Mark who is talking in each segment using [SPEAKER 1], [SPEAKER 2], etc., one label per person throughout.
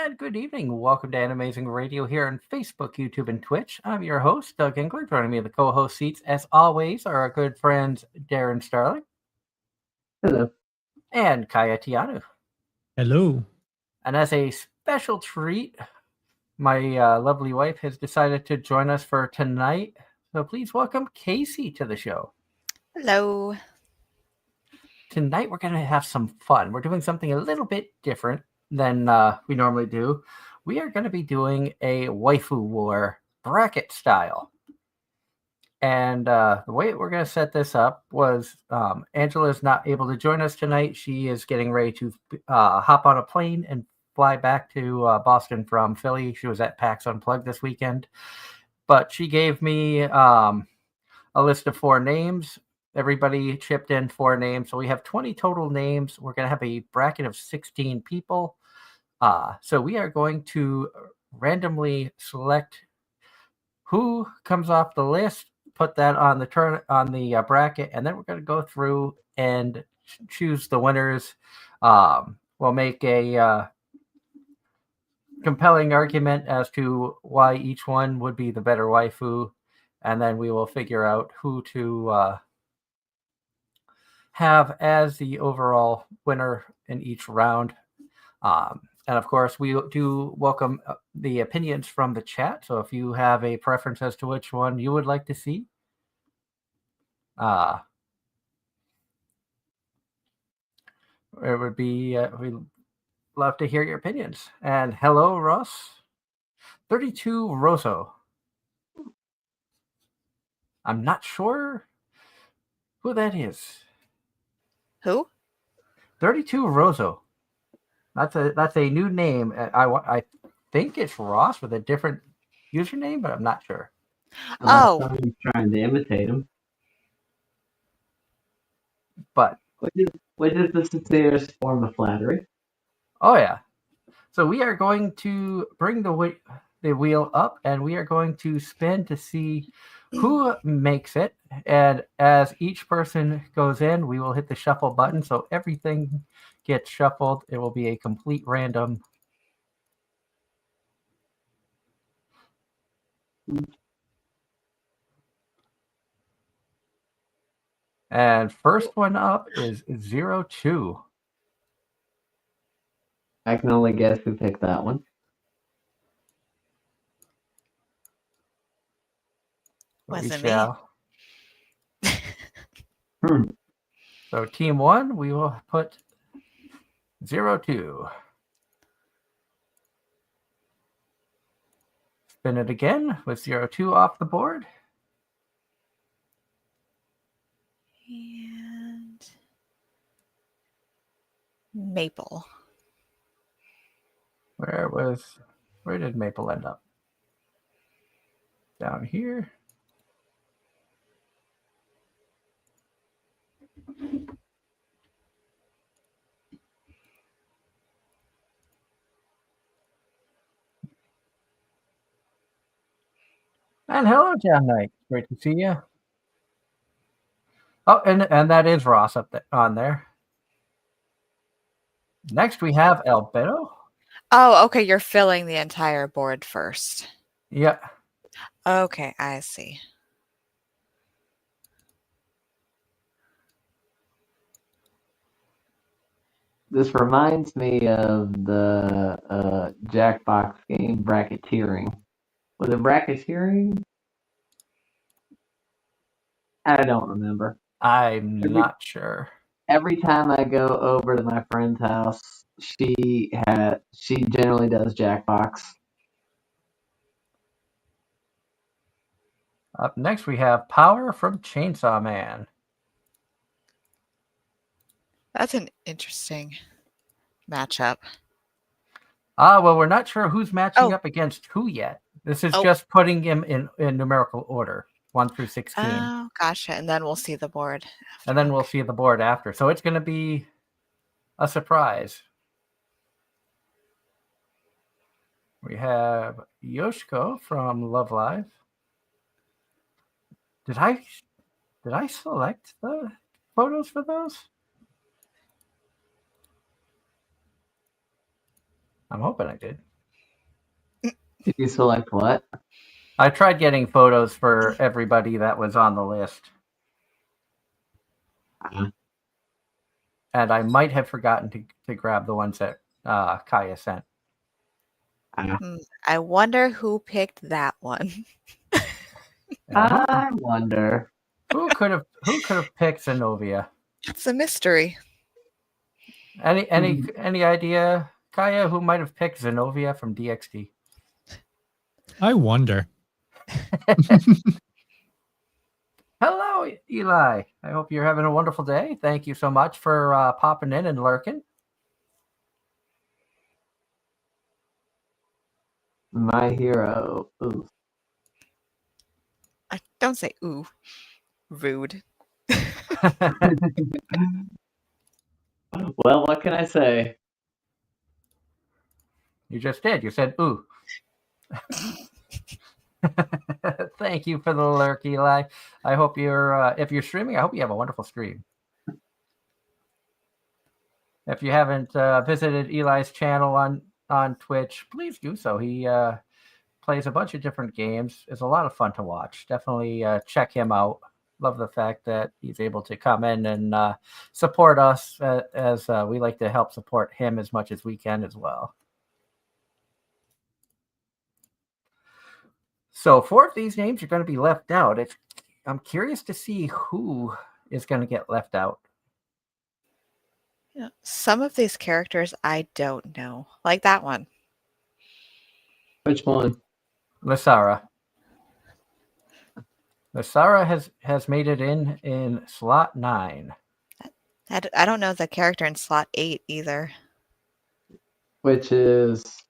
[SPEAKER 1] And good evening. Welcome to Anime-Zing Radio here on Facebook, YouTube, and Twitch. I'm your host, Doug Engler. Joining me in the co-host seats, as always, are our good friends Darren Starling.
[SPEAKER 2] Hello.
[SPEAKER 1] And Kaya Tianu.
[SPEAKER 3] Hello.
[SPEAKER 1] And as a special treat, my lovely wife has decided to join us for tonight. So please welcome Casey to the show.
[SPEAKER 4] Hello.
[SPEAKER 1] Tonight we're going to have some fun. We're doing something a little bit different than we normally do. We are going to be doing a waifu war bracket style. And the way we're going to set this up was Angela's not able to join us tonight. She is getting ready to hop on a plane and fly back to Boston from Philly. She was at PAX Unplugged this weekend. But she gave me a list of 4 names. Everybody chipped in 4 names. So we have 20 total names. We're going to have a bracket of 16 people. So we are going to randomly select who comes off the list, put that on the bracket, and then we're going to go through and choose the winners. We'll make a compelling argument as to why each one would be the better waifu, and then we will figure out who to have as the overall winner in each round. And of course, we do welcome the opinions from the chat. So if you have a preference as to which one you would like to see, it would be, we'd love to hear your opinions. And hello, Ross. 32 Rosso. I'm not sure who that is.
[SPEAKER 4] Who?
[SPEAKER 1] 32 Rosso. That's a new name. I think it's Ross with a different username, but I'm not sure.
[SPEAKER 4] Oh.
[SPEAKER 2] He's trying to imitate him.
[SPEAKER 1] But
[SPEAKER 2] Which is the sincerest form of flattery.
[SPEAKER 1] Oh yeah. So we are going to bring the wheel up, and we are going to spin to see who makes it. And as each person goes in, we will hit the shuffle button. So everything gets shuffled. It will be a complete random. And first one up is 02.
[SPEAKER 2] I can only guess who picked that one.
[SPEAKER 4] Wasn't me.
[SPEAKER 1] So team 1, we will put 02. Spin it again with 02 off the board.
[SPEAKER 4] And Maple.
[SPEAKER 1] Where did Maple end up? Down here. And hello, John Knight. Great to see you. Oh, and that is Ross up on there. Next, we have Albedo.
[SPEAKER 4] Oh, okay. You're filling the entire board first.
[SPEAKER 1] Yeah.
[SPEAKER 4] Okay, I see.
[SPEAKER 2] This reminds me of the Jackbox game bracketeering. Was it bracketeering? I don't remember.
[SPEAKER 1] I'm not sure.
[SPEAKER 2] Every time I go over to my friend's house, she generally does Jackbox.
[SPEAKER 1] Up next, we have Power from Chainsaw Man.
[SPEAKER 4] That's an interesting matchup.
[SPEAKER 1] Well, we're not sure who's matching up against who yet. This is just putting him in numerical order, 1 through 16.
[SPEAKER 4] Oh, gotcha. And then we'll see the board.
[SPEAKER 1] And then we'll see the board after. So it's going to be a surprise. We have Yoshiko from Love Live. Did I select the photos for those? I'm hoping I did.
[SPEAKER 2] Did you select what?
[SPEAKER 1] I tried getting photos for everybody that was on the list,
[SPEAKER 2] Uh,
[SPEAKER 1] and I might have forgotten to grab the ones that Kaya sent.
[SPEAKER 4] I wonder who picked that one.
[SPEAKER 2] I wonder.
[SPEAKER 1] Who could have picked Zenobia?
[SPEAKER 4] It's a mystery.
[SPEAKER 1] Any idea, Kaya, who might have picked Zenobia from DXD?
[SPEAKER 3] I wonder.
[SPEAKER 1] Hello, Eli. I hope you're having a wonderful day. Thank you so much for popping in and lurking.
[SPEAKER 2] My hero. Ooh.
[SPEAKER 4] Don't say ooh. Rude.
[SPEAKER 2] Well, what can I say?
[SPEAKER 1] You just did. You said ooh. Thank you for the lurk, Eli. I hope if you're streaming, I hope you have a wonderful stream. If you haven't visited Eli's channel on Twitch, please do so. He plays a bunch of different games. It's a lot of fun to watch. Definitely check him out. Love the fact that he's able to come in and support us as we like to help support him as much as we can as well. So 4 of these names are going to be left out. I'm curious to see who is going to get left out.
[SPEAKER 4] Yeah, some of these characters I don't know. Like that one.
[SPEAKER 2] Which one?
[SPEAKER 1] Lysara. Lysara has made it in slot 9.
[SPEAKER 4] I don't know the character in slot 8 either.
[SPEAKER 2] Which is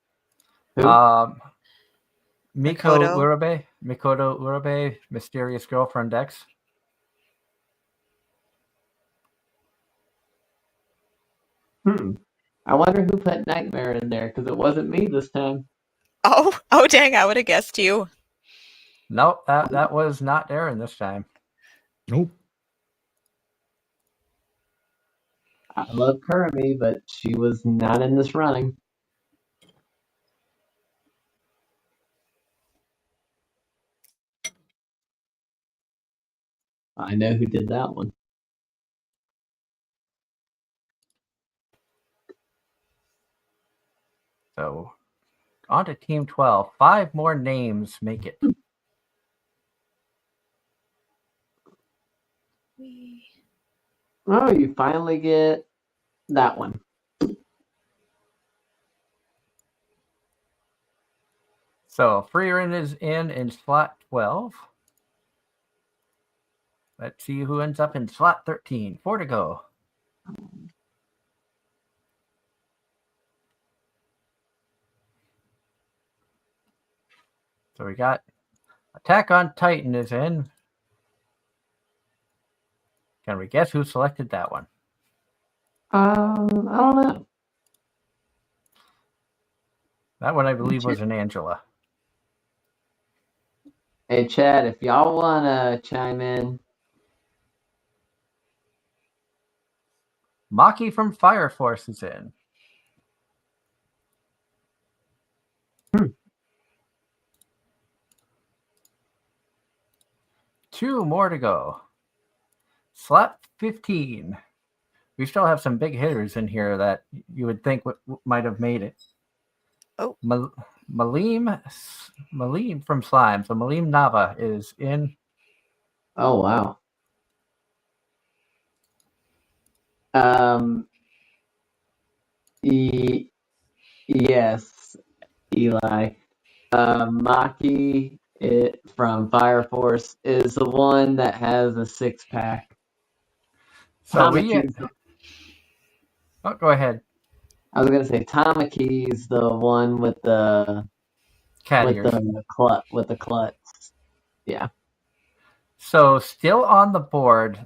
[SPEAKER 2] who?
[SPEAKER 1] Mikoto Urabe, Mysterious Girlfriend X.
[SPEAKER 2] I wonder who put Nightmare in there because it wasn't me this time.
[SPEAKER 4] Oh dang, I would have guessed you.
[SPEAKER 1] Nope, that was not Darren this time.
[SPEAKER 3] Nope.
[SPEAKER 2] I love Kurumi, but she was not in this running. I know who did that one.
[SPEAKER 1] So on to Team 12. 5 more names make it.
[SPEAKER 2] Oh, you finally get that one.
[SPEAKER 1] So Freerin is in slot 12. Let's see who ends up in slot 13. 4 to go. So we got Attack on Titan is in. Can we guess who selected that one?
[SPEAKER 2] I don't know.
[SPEAKER 1] That one, I believe, was an Angela.
[SPEAKER 2] Hey, Chad, if y'all want to chime in.
[SPEAKER 1] Maki from Fire Force is in. Two more to go. Slot 15. We still have some big hitters in here that you would think might have made it.
[SPEAKER 4] Oh.
[SPEAKER 1] Malim from Slime. So Malim Nava is in.
[SPEAKER 2] Oh, wow. Yes, Eli. Maki from Fire Force is the one that has a 6-pack.
[SPEAKER 1] So go ahead.
[SPEAKER 2] I was gonna say Tamaki's the one with the
[SPEAKER 1] Cat
[SPEAKER 2] with
[SPEAKER 1] ears.
[SPEAKER 2] the clutch. Yeah.
[SPEAKER 1] So still on the board,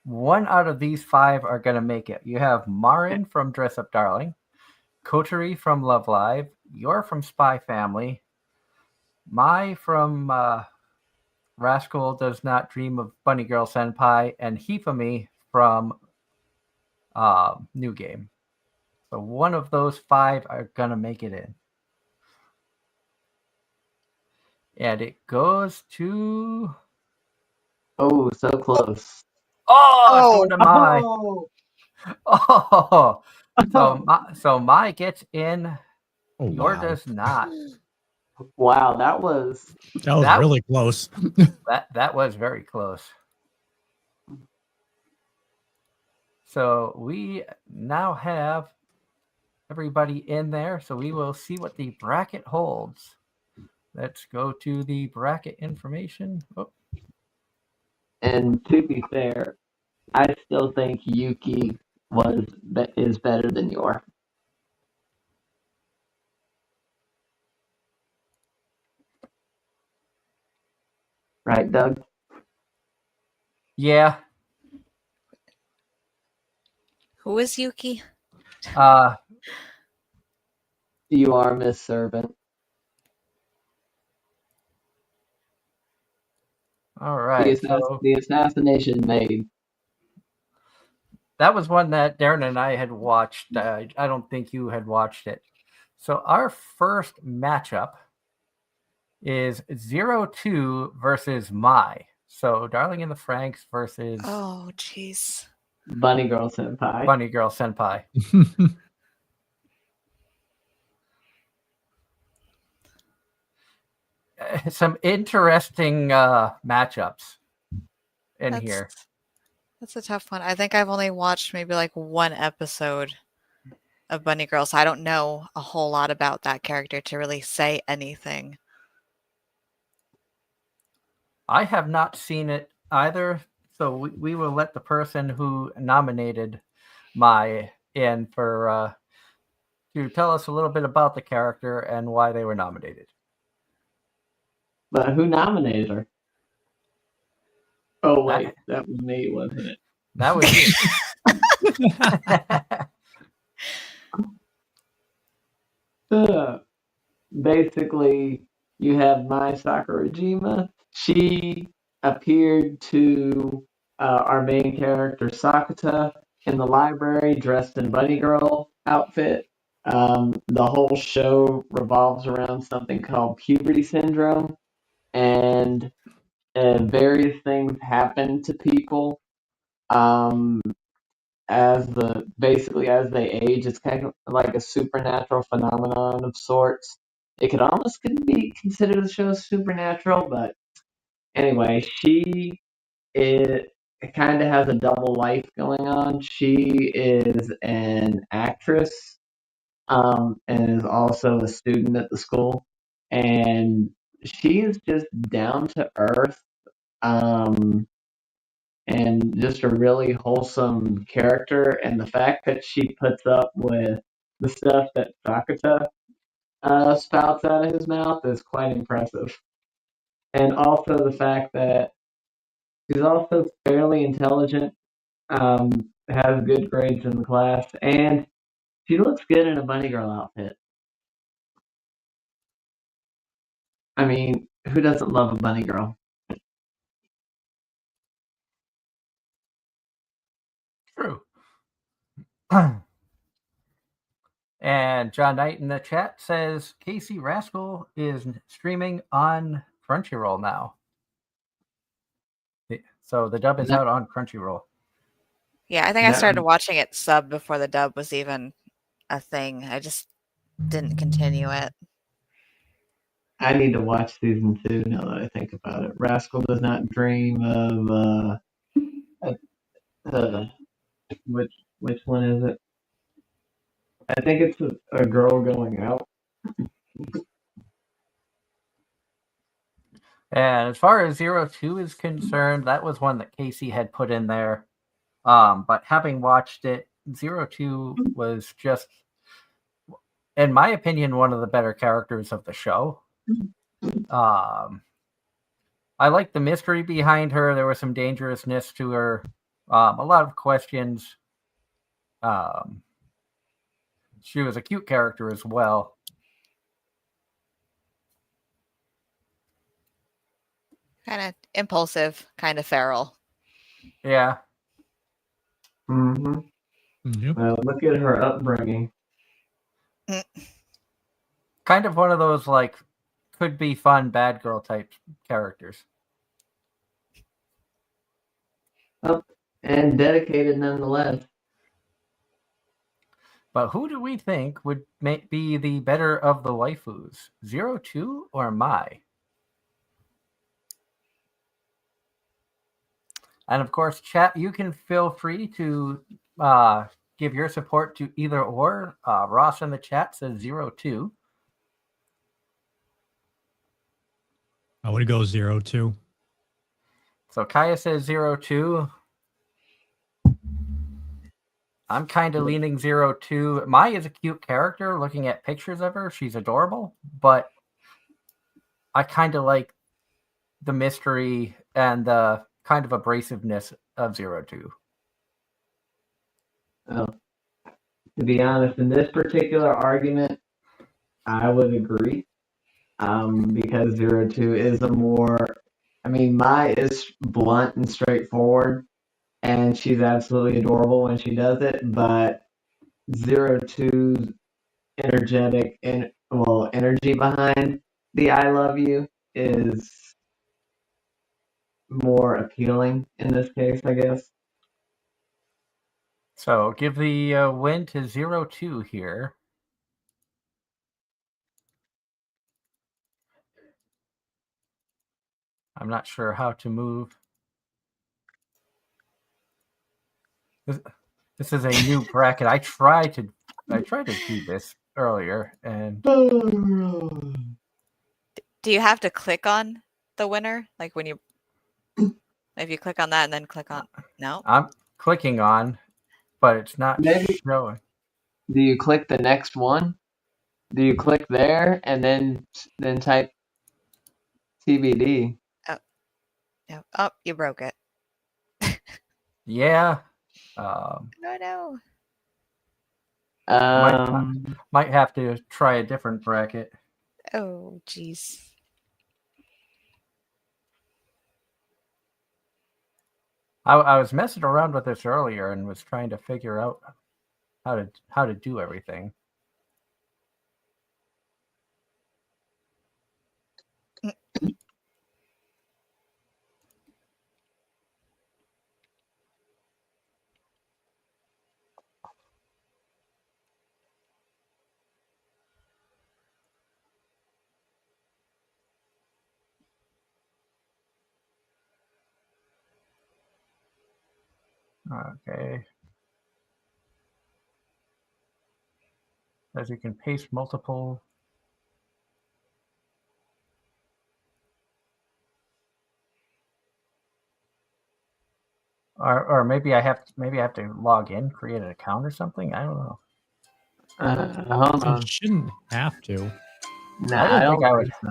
[SPEAKER 1] 1 out of these 5 are going to make it. You have Marin from Dress Up Darling, Kotari from Love Live, You're from Spy Family, Mai from Rascal Does Not Dream of Bunny Girl Senpai, and Hifumi from New Game. So 1 of those 5 are going to make it in. And it goes to...
[SPEAKER 2] Oh, so close.
[SPEAKER 1] Oh, so did my.
[SPEAKER 2] Oh,
[SPEAKER 1] Oh, so my gets in.
[SPEAKER 3] Oh,
[SPEAKER 1] Your
[SPEAKER 3] wow.
[SPEAKER 1] does not.
[SPEAKER 2] wow, that was
[SPEAKER 3] That was
[SPEAKER 1] That-
[SPEAKER 3] really close.
[SPEAKER 1] That was very close. So we now have everybody in there. So we will see what the bracket holds. Let's go to the bracket information. Oh,
[SPEAKER 2] And to be fair, I still think Yuki is better than Yor. Right, Doug?
[SPEAKER 1] yeah.
[SPEAKER 4] Who is Yuki?
[SPEAKER 2] You are Miss Servant.
[SPEAKER 1] All right.
[SPEAKER 2] The assassination maid.
[SPEAKER 1] That was one that Darren and I had watched. I don't think you had watched it. So our first matchup is 0-2 versus Mai. So Darling in the Franxx versus
[SPEAKER 4] Oh, jeez.
[SPEAKER 2] Bunny Girl Senpai.
[SPEAKER 1] Bunny Girl Senpai. Some interesting matchups in here.
[SPEAKER 4] That's a tough one. I think I've only watched maybe like one episode of Bunny Girl, so I don't know a whole lot about that character to really say anything.
[SPEAKER 1] I have not seen it either, so we will let the person who nominated Mai in for to tell us a little bit about the character and why they were nominated.
[SPEAKER 2] But who nominated her? Oh wait, that was me, wasn't it?
[SPEAKER 1] That was you.
[SPEAKER 2] Basically, you have Mai Sakurajima. She appeared to our main character Sakuta in the library dressed in bunny girl outfit. The whole show revolves around something called puberty syndrome, and various things happen to people as they age. It's kind of like a supernatural phenomenon of sorts. It could almost be considered a show supernatural, but anyway, she it kind of has a double life going on. She is an actress, and is also a student at the school, and she is just down to earth, and just a really wholesome character. And the fact that she puts up with the stuff that Sakuta spouts out of his mouth is quite impressive. And also the fact that she's also fairly intelligent, has good grades in the class, and she looks good in a bunny girl outfit. I mean, who doesn't love a bunny girl?
[SPEAKER 1] True. And John Knight in the chat says Casey Rascal is streaming on Crunchyroll now. So the dub is out on Crunchyroll.
[SPEAKER 4] Yeah, I think I started watching it sub before the dub was even a thing. I just didn't continue it.
[SPEAKER 2] I need to watch season 2 now that I think about it. Rascal Does Not Dream of which one is it? I think it's a girl going out.
[SPEAKER 1] And as far as 0-2 is concerned, that was one that Casey had put in there. But having watched it, 0-2 was just, in my opinion, one of the better characters of the show. I like the mystery behind her. There was some dangerousness to her. A lot of questions. She was a cute character as well.
[SPEAKER 4] Kind of impulsive, kind of feral.
[SPEAKER 1] Yeah.
[SPEAKER 2] Mm-hmm.
[SPEAKER 3] Yep.
[SPEAKER 2] Look at her upbringing.
[SPEAKER 1] Kind of one of those, like, could be fun bad girl type characters.
[SPEAKER 2] Oh, and dedicated nonetheless.
[SPEAKER 1] But who do we think would be the better of the waifus? 02 or Mai? And of course, chat, you can feel free to give your support to either or. Ross in the chat says 02.
[SPEAKER 3] I would go 02.
[SPEAKER 1] So Kaya says 02. I'm kind of leaning 02. Mai is a cute character. Looking at pictures of her, she's adorable. But I kind of like the mystery and the kind of abrasiveness of 02.
[SPEAKER 2] Well, to be honest, in this particular argument, I would agree. Because 02 is a more, I mean, Mai is blunt and straightforward, and she's absolutely adorable when she does it, but 02's energetic and energy behind the I love you is more appealing in this case, I guess.
[SPEAKER 1] So give the win to 02 here. I'm not sure how to move. This is a new bracket. I tried to do this earlier, and
[SPEAKER 4] Do you have to click on the winner? Like when you, if you click on that and then click on, no?
[SPEAKER 1] I'm clicking on, but it's not
[SPEAKER 2] Maybe.
[SPEAKER 1] showing.
[SPEAKER 2] Do you click the next one? Do you click there and then type TBD?
[SPEAKER 4] No. Oh, you broke it.
[SPEAKER 1] Yeah.
[SPEAKER 4] No.
[SPEAKER 1] Might have to try a different bracket.
[SPEAKER 4] Oh, jeez.
[SPEAKER 1] I was messing around with this earlier and was trying to figure out how to do everything. Okay. As you can paste multiple. Or maybe I have to log in, create an account or something. I don't know.
[SPEAKER 2] Hold on.
[SPEAKER 3] You shouldn't have to.
[SPEAKER 2] Nah,
[SPEAKER 1] I didn't think I would.
[SPEAKER 2] so.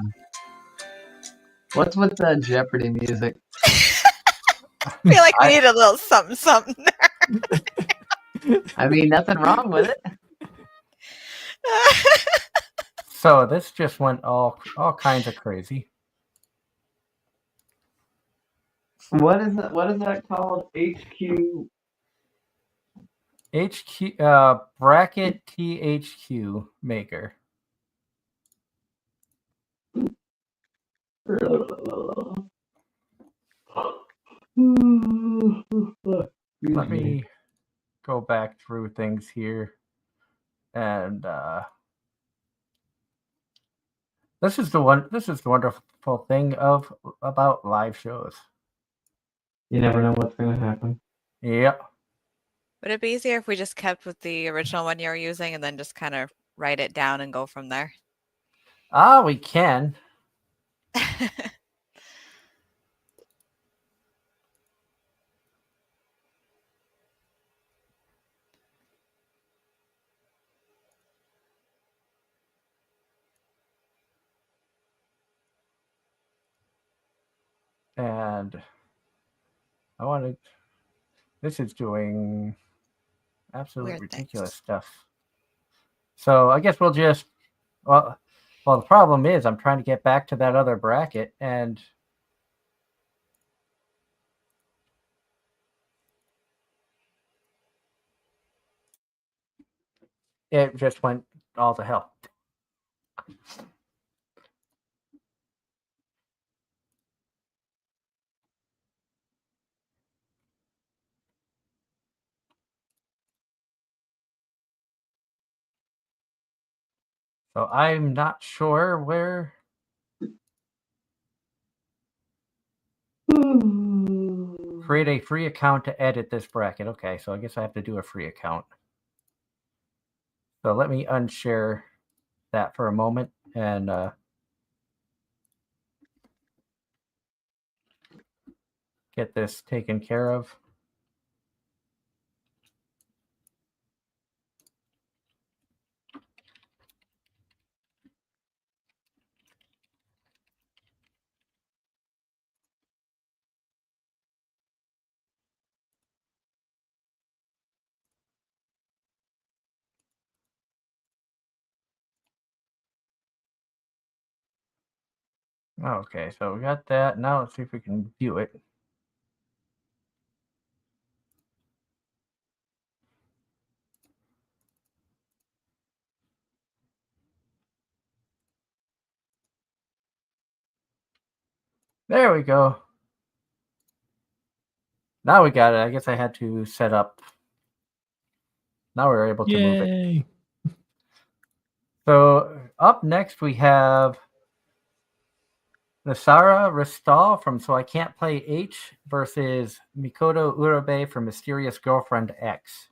[SPEAKER 2] What's with the Jeopardy music?
[SPEAKER 4] I feel like we need a little something.
[SPEAKER 2] I mean, nothing wrong with it.
[SPEAKER 1] So this just went all kinds of crazy.
[SPEAKER 2] What is that called? HQ.
[SPEAKER 1] Bracket THQ maker. Let me go back through things here, and this is the wonderful thing about live shows.
[SPEAKER 2] You never know what's going to happen.
[SPEAKER 1] Yep.
[SPEAKER 4] Would it be easier if we just kept with the original one you were using and then just kind of write it down and go from there?
[SPEAKER 1] We can. And I wanted. This is doing absolutely
[SPEAKER 4] Weird
[SPEAKER 1] ridiculous
[SPEAKER 4] things.
[SPEAKER 1] stuff. So I guess we'll just. Well, the problem is I'm trying to get back to that other bracket, and it just went all to hell. So I'm not sure where. Create a free account to edit this bracket. Okay, so I guess I have to do a free account. So let me unshare that for a moment and get this taken care of. Okay, so we got that. Now let's see if we can view it. There we go. Now we got it. I guess I had to set up. Now we're able to move it.
[SPEAKER 3] Yay!
[SPEAKER 1] So up next we have Nasara Ristal from So I Can't Play H versus Mikoto Urabe from Mysterious Girlfriend X.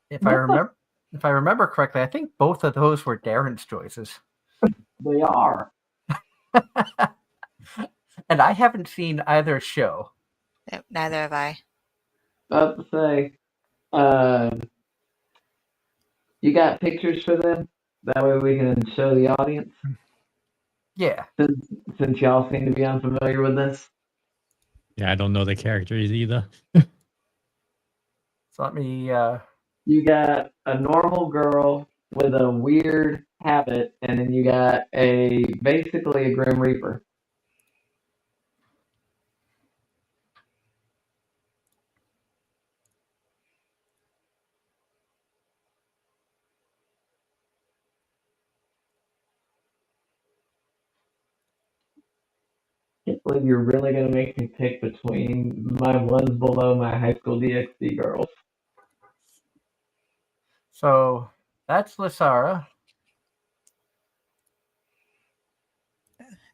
[SPEAKER 1] If I remember correctly, I think both of those were Darren's choices.
[SPEAKER 2] They are.
[SPEAKER 1] And I haven't seen either show.
[SPEAKER 4] Nope, neither have I.
[SPEAKER 2] About to say, you got pictures for them? That way we can show the audience.
[SPEAKER 1] Yeah.
[SPEAKER 2] Since y'all seem to be unfamiliar with this.
[SPEAKER 3] Yeah, I don't know the characters either.
[SPEAKER 1] So let me.
[SPEAKER 2] You got a normal girl with a weird habit, and then you got basically a Grim Reaper. I can't believe you're really gonna make me pick between my ones below my high school DxD girls.
[SPEAKER 1] So that's Lysara.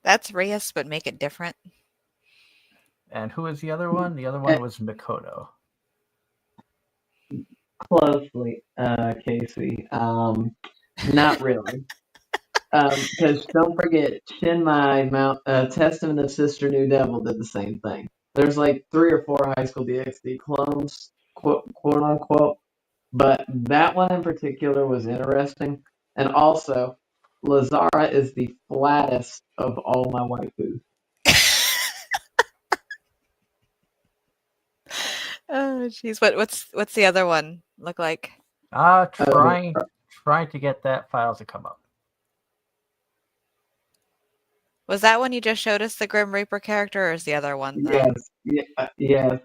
[SPEAKER 4] That's Rias, but make it different.
[SPEAKER 1] And who is the other one? The other one was Mikoto.
[SPEAKER 2] Closely, Casey. Not really. Because don't forget, Shinmai, Testament of Sister New Devil did the same thing. There's like 3 or 4 high school DxD clones, quote unquote. But that one in particular was interesting. And also, Lazara is the flattest of all my waifus.
[SPEAKER 4] Oh, jeez. What's the other one look like?
[SPEAKER 1] Trying to get that file to come up.
[SPEAKER 4] Was that one you just showed us the Grim Reaper character, or is the other one?
[SPEAKER 2] Yes.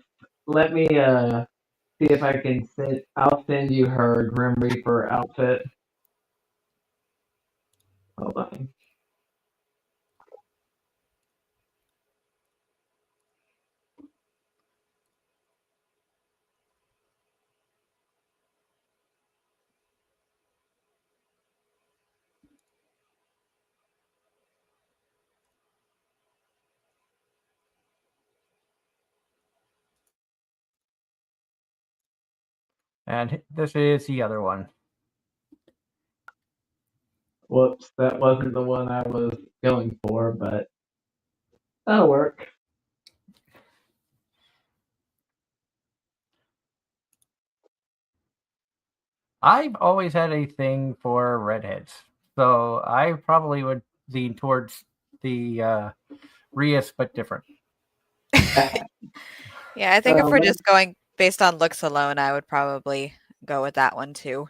[SPEAKER 2] Let me see if I can I'll send you her Grim Reaper outfit. Hold on.
[SPEAKER 1] And this is the other one.
[SPEAKER 2] Whoops, that wasn't the one I was going for, but that'll work.
[SPEAKER 1] I've always had a thing for redheads, so I probably would lean towards the Rias, but different.
[SPEAKER 4] Yeah, I think if we're just going based on looks alone, I would probably go with that one too.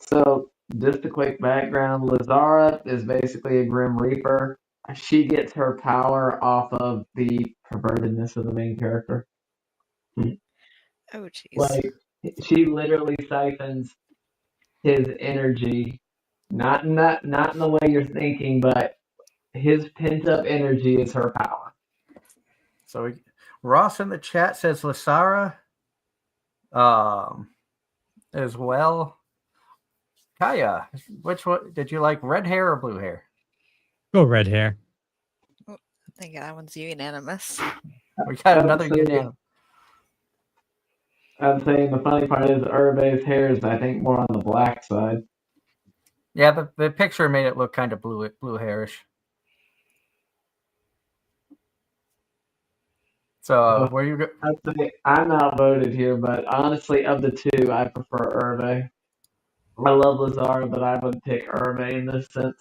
[SPEAKER 2] So just a quick background, Lazara is basically a Grim Reaper. She gets her power off of the pervertedness of the main character.
[SPEAKER 4] Oh, jeez.
[SPEAKER 2] Like, she literally siphons his energy, not in the way you're thinking, but his pent up energy is her power.
[SPEAKER 1] So Ross in the chat says Lysara. as well. Kaya, which one did you like, red hair or blue hair?
[SPEAKER 3] Go red hair.
[SPEAKER 4] I think that one's unanimous.
[SPEAKER 1] We got
[SPEAKER 2] I'd
[SPEAKER 1] another
[SPEAKER 2] say-
[SPEAKER 1] unanimous.
[SPEAKER 2] I'm saying the funny part is Hervé's hair is, I think, more on the black side.
[SPEAKER 1] Yeah, the picture made it look kind of blue hairish. So where you go?
[SPEAKER 2] I'd say I'm outvoted here, but honestly, of the two, I prefer Hervé. I love Lazar, but I would pick Hervé in this sense.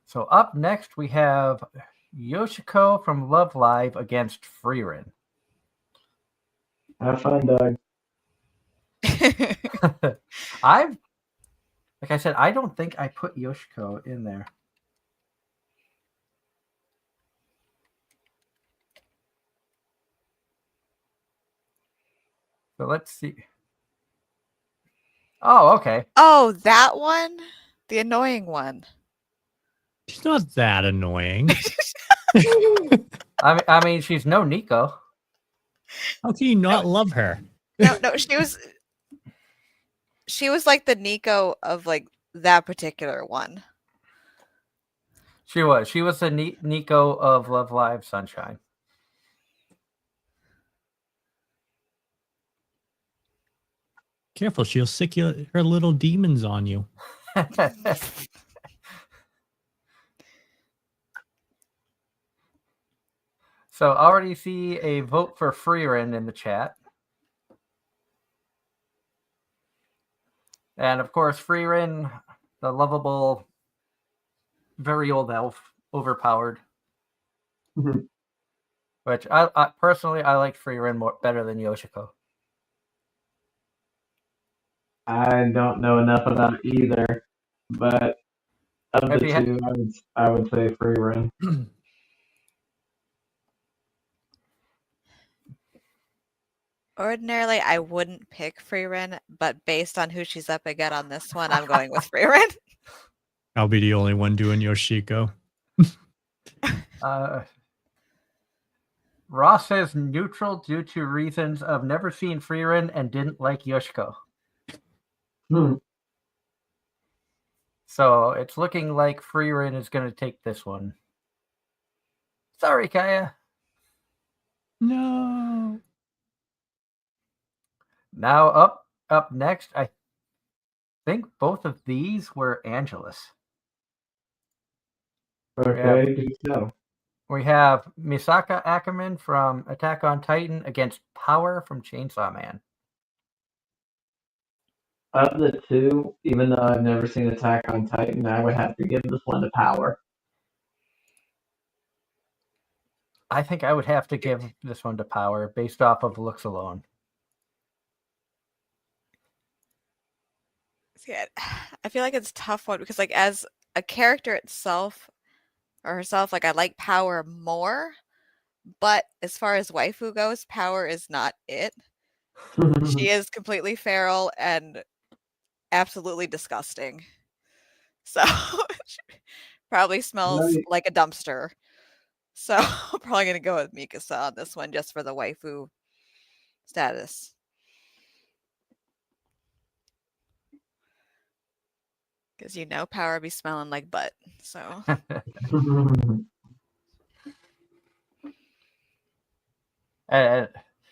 [SPEAKER 1] So up next we have Yoshiko from Love Live against Freerin.
[SPEAKER 2] Have fun, Doug.
[SPEAKER 1] Like I said, I don't think I put Yoshiko in there. So let's see. Oh, okay.
[SPEAKER 4] Oh, that one? The annoying one.
[SPEAKER 3] She's not that annoying.
[SPEAKER 1] I mean, she's no Nico.
[SPEAKER 3] How can you not love her?
[SPEAKER 4] No, she was like the Nico of like that particular one.
[SPEAKER 1] She was the Nico of Love Live Sunshine.
[SPEAKER 3] Careful, she'll sick her little demons on you.
[SPEAKER 1] So already see a vote for Freerin in the chat. And of course, Freerin, the lovable, very old elf, overpowered. Which I personally like Freerin better than Yoshiko.
[SPEAKER 2] I don't know enough about either, but of the two, I would say Freerin.
[SPEAKER 4] Ordinarily, I wouldn't pick Freerin, but based on who she's up against on this one, I'm going with Freerin.
[SPEAKER 3] I'll be the only one doing Yoshiko.
[SPEAKER 1] Ross says neutral due to reasons of never seen Freerin and didn't like Yoshiko. So it's looking like Freerin is going to take this one. Sorry, Kaya.
[SPEAKER 3] No.
[SPEAKER 1] Now up next, I think both of these were Angelus.
[SPEAKER 2] Okay, do so.
[SPEAKER 1] We have Misaka Ackerman from Attack on Titan against Power from Chainsaw Man.
[SPEAKER 2] Of the two, even though I've never seen Attack on Titan, I would have to give this one to Power.
[SPEAKER 1] I think I would have to give this one to Power based off of looks alone.
[SPEAKER 4] Yeah, I feel like it's a tough one because like as a character itself or herself, like I like Power more, but as far as waifu goes, Power is not it. She is completely feral and absolutely disgusting. So probably smells like a dumpster. So I'm probably gonna go with Mikasa on this one just for the waifu status. Because you know Power be smelling like butt. So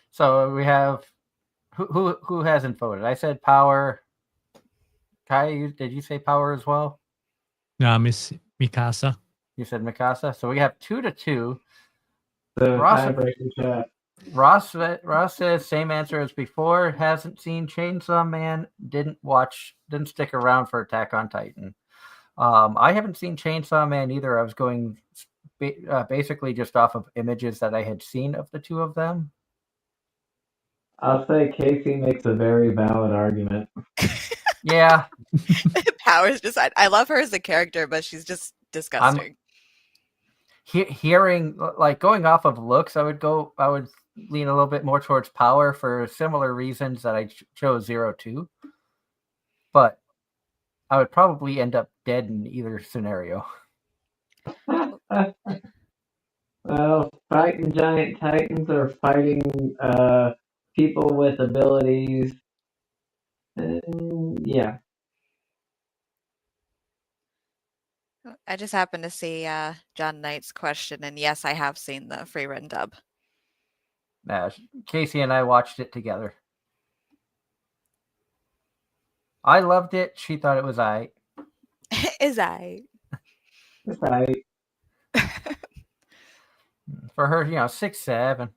[SPEAKER 1] so we have who hasn't voted? I said Power. Kai, did you say Power as well?
[SPEAKER 3] No, Miss Mikasa.
[SPEAKER 1] You said Mikasa. So we have 2-2.
[SPEAKER 2] So
[SPEAKER 1] Ross says same answer as before. Hasn't seen Chainsaw Man. Didn't stick around for Attack on Titan. I haven't seen Chainsaw Man either. I was going basically just off of images that I had seen of the two of them.
[SPEAKER 2] I'll say Casey makes a very valid argument.
[SPEAKER 1] Yeah.
[SPEAKER 4] Power's just I love her as a character, but she's just disgusting.
[SPEAKER 1] Hearing like going off of looks, I would lean a little bit more towards Power for similar reasons that I chose 0-2. But I would probably end up dead in either scenario.
[SPEAKER 2] Well, fighting giant titans or fighting people with abilities. Yeah.
[SPEAKER 4] I just happened to see John Knight's question, and yes, I have seen the free run dub.
[SPEAKER 1] Casey and I watched it together. I loved it. She thought it was aight.
[SPEAKER 4] Is I
[SPEAKER 2] It's right.
[SPEAKER 1] For her, 6'7".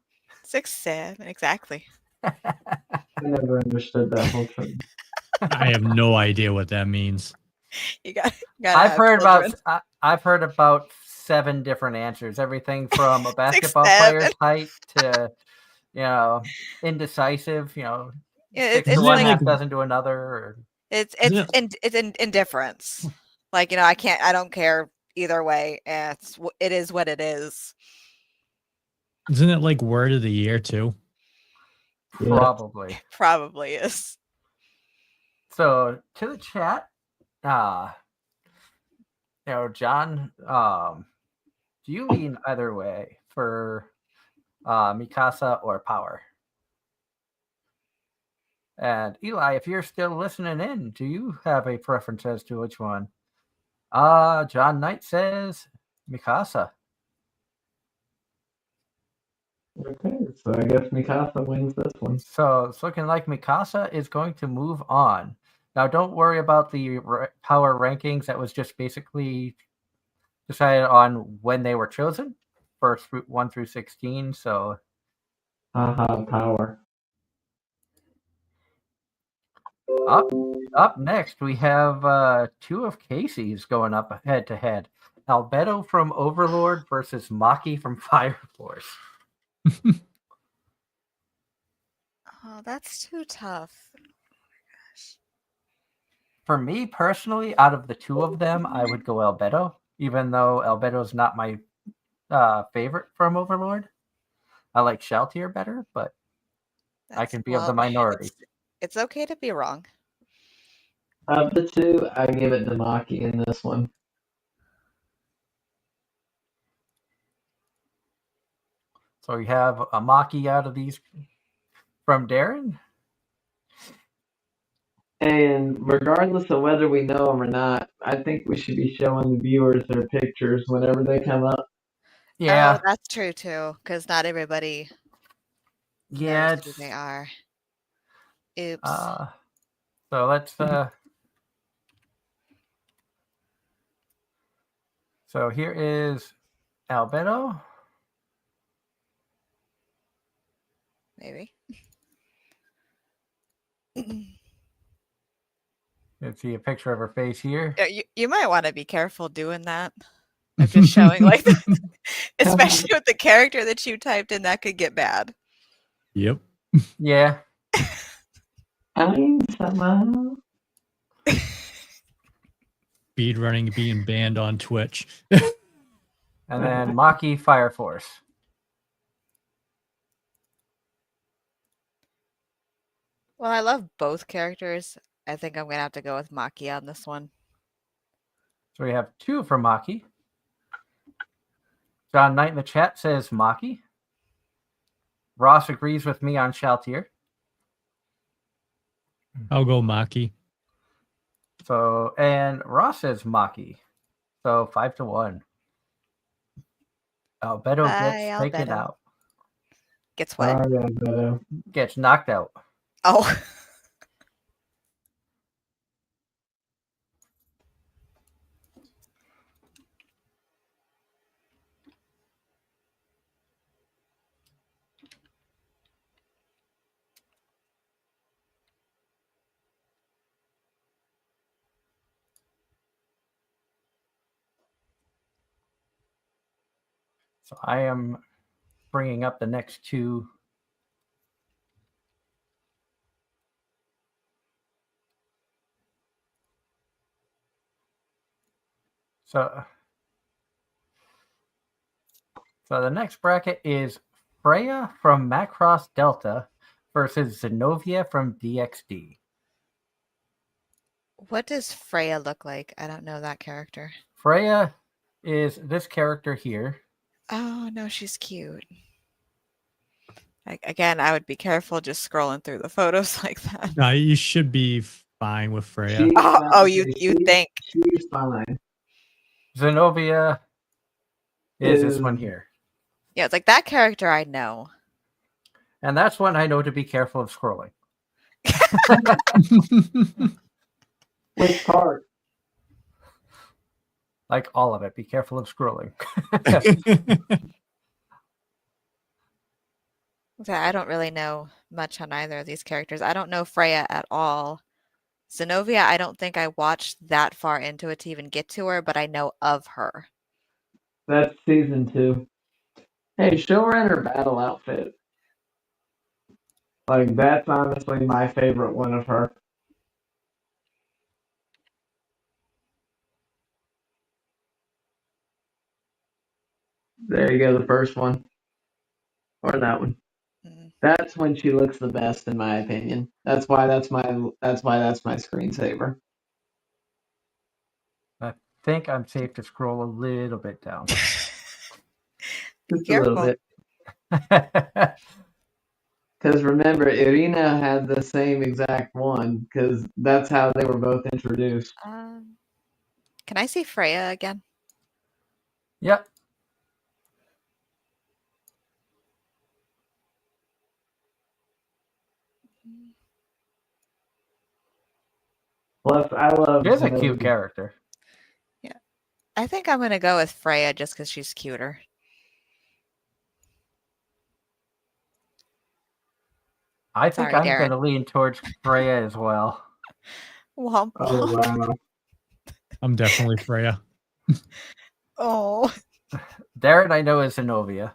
[SPEAKER 4] 6'7", exactly.
[SPEAKER 2] I never understood that whole term.
[SPEAKER 3] I have no idea what that means.
[SPEAKER 4] You got.
[SPEAKER 1] I've heard about 7 different answers. Everything from a basketball
[SPEAKER 4] 6'7".
[SPEAKER 1] player's height to indecisive.
[SPEAKER 4] Yeah,
[SPEAKER 1] 6
[SPEAKER 4] it's
[SPEAKER 1] to one,
[SPEAKER 4] like
[SPEAKER 1] half dozen to another. Or...
[SPEAKER 4] it's
[SPEAKER 3] Isn't
[SPEAKER 4] indifference. Like I don't care either way. It is what it is.
[SPEAKER 3] Isn't it like word of the year too?
[SPEAKER 2] Yeah.
[SPEAKER 1] Probably.
[SPEAKER 4] Probably is.
[SPEAKER 1] So to the chat, John, do you lean either way for Mikasa or Power? And Eli, if you're still listening in, do you have a preference as to which one? John Knight says Mikasa.
[SPEAKER 2] Okay, so I guess Mikasa wins this one.
[SPEAKER 1] So it's looking like Mikasa is going to move on. Now, don't worry about the power rankings. That was just basically decided on when they were chosen, first 1 through 16. So,
[SPEAKER 2] Power.
[SPEAKER 1] Up next, we have 2 of Casey's going up head to head. Albedo from Overlord versus Maki from Fire Force.
[SPEAKER 4] Oh, that's too tough.
[SPEAKER 1] For me personally, out of the 2 of them, I would go Albedo, even though Albedo's not my favorite from Overlord. I like Shaltier better, but I can be of the minority.
[SPEAKER 4] It's okay to be wrong.
[SPEAKER 2] Of the 2, I give it to Maki in this one.
[SPEAKER 1] So we have a Maki out of these from Darren.
[SPEAKER 2] And regardless of whether we know them or not, I think we should be showing the viewers their pictures whenever they come up.
[SPEAKER 1] Yeah.
[SPEAKER 4] Oh, that's true too, because not everybody knows who they are. Oops.
[SPEAKER 1] So let's so here is Albedo.
[SPEAKER 4] Maybe.
[SPEAKER 1] You can see a picture of her face here.
[SPEAKER 4] You might want to be careful doing that. I'm just showing like that. Especially with the character that you typed in, that could get bad.
[SPEAKER 3] Yep.
[SPEAKER 1] Yeah.
[SPEAKER 2] I'm somehow.
[SPEAKER 3] Speedrunning being banned on Twitch.
[SPEAKER 1] And then Maki Fire Force.
[SPEAKER 4] Well, I love both characters. I think I'm gonna have to go with Maki on this one.
[SPEAKER 1] So we have 2 from Maki. John Knight in the chat says Maki. Ross agrees with me on Shaltier.
[SPEAKER 3] I'll go Maki.
[SPEAKER 1] So, and Ross says Maki. So 5-1. Albedo gets taken out.
[SPEAKER 4] Gets what?
[SPEAKER 2] Albedo.
[SPEAKER 1] Gets knocked out.
[SPEAKER 4] Oh.
[SPEAKER 1] So I am bringing up the next 2. So the next bracket is Freya from Macross Delta versus Zenobia from DXD.
[SPEAKER 4] What does Freya look like? I don't know that character.
[SPEAKER 1] Freya is this character here.
[SPEAKER 4] Oh no, she's cute. Again, I would be careful just scrolling through the photos like that.
[SPEAKER 3] No, you should be fine with Freya.
[SPEAKER 2] She's
[SPEAKER 4] Oh, you think?
[SPEAKER 2] she's fine.
[SPEAKER 1] Zenobia is this one here.
[SPEAKER 4] Yeah, it's like that character I know.
[SPEAKER 1] And that's one I know to be careful of scrolling.
[SPEAKER 2] Which part?
[SPEAKER 1] Like all of it. Be careful of scrolling.
[SPEAKER 4] I don't really know much on either of these characters. I don't know Freya at all. Zenobia, I don't think I watched that far into it to even get to her, but I know of her.
[SPEAKER 2] That's season 2. Hey, show her in her battle outfit. Like, that's honestly my favorite one of her. There you go, the first one. Or that one.
[SPEAKER 4] Mm.
[SPEAKER 2] That's when she looks the best, in my opinion. That's why that's my screensaver.
[SPEAKER 1] I think I'm safe to scroll a little bit down.
[SPEAKER 2] Just
[SPEAKER 4] Careful.
[SPEAKER 2] a little bit. Because remember, Irina had the same exact one, because that's how they were both introduced.
[SPEAKER 4] Can I see Freya again?
[SPEAKER 1] Yep.
[SPEAKER 2] Plus, I love
[SPEAKER 1] She's a
[SPEAKER 2] Zenobia.
[SPEAKER 1] cute character.
[SPEAKER 4] Yeah. I think I'm going to go with Freya just because she's cuter.
[SPEAKER 1] I think
[SPEAKER 4] Sorry,
[SPEAKER 1] I'm
[SPEAKER 4] Darren.
[SPEAKER 1] going to lean towards Freya as well.
[SPEAKER 4] Womp
[SPEAKER 2] Oh,
[SPEAKER 4] womp.
[SPEAKER 2] wow.
[SPEAKER 3] I'm definitely Freya.
[SPEAKER 4] Oh.
[SPEAKER 1] Darren, I know, is Zenobia.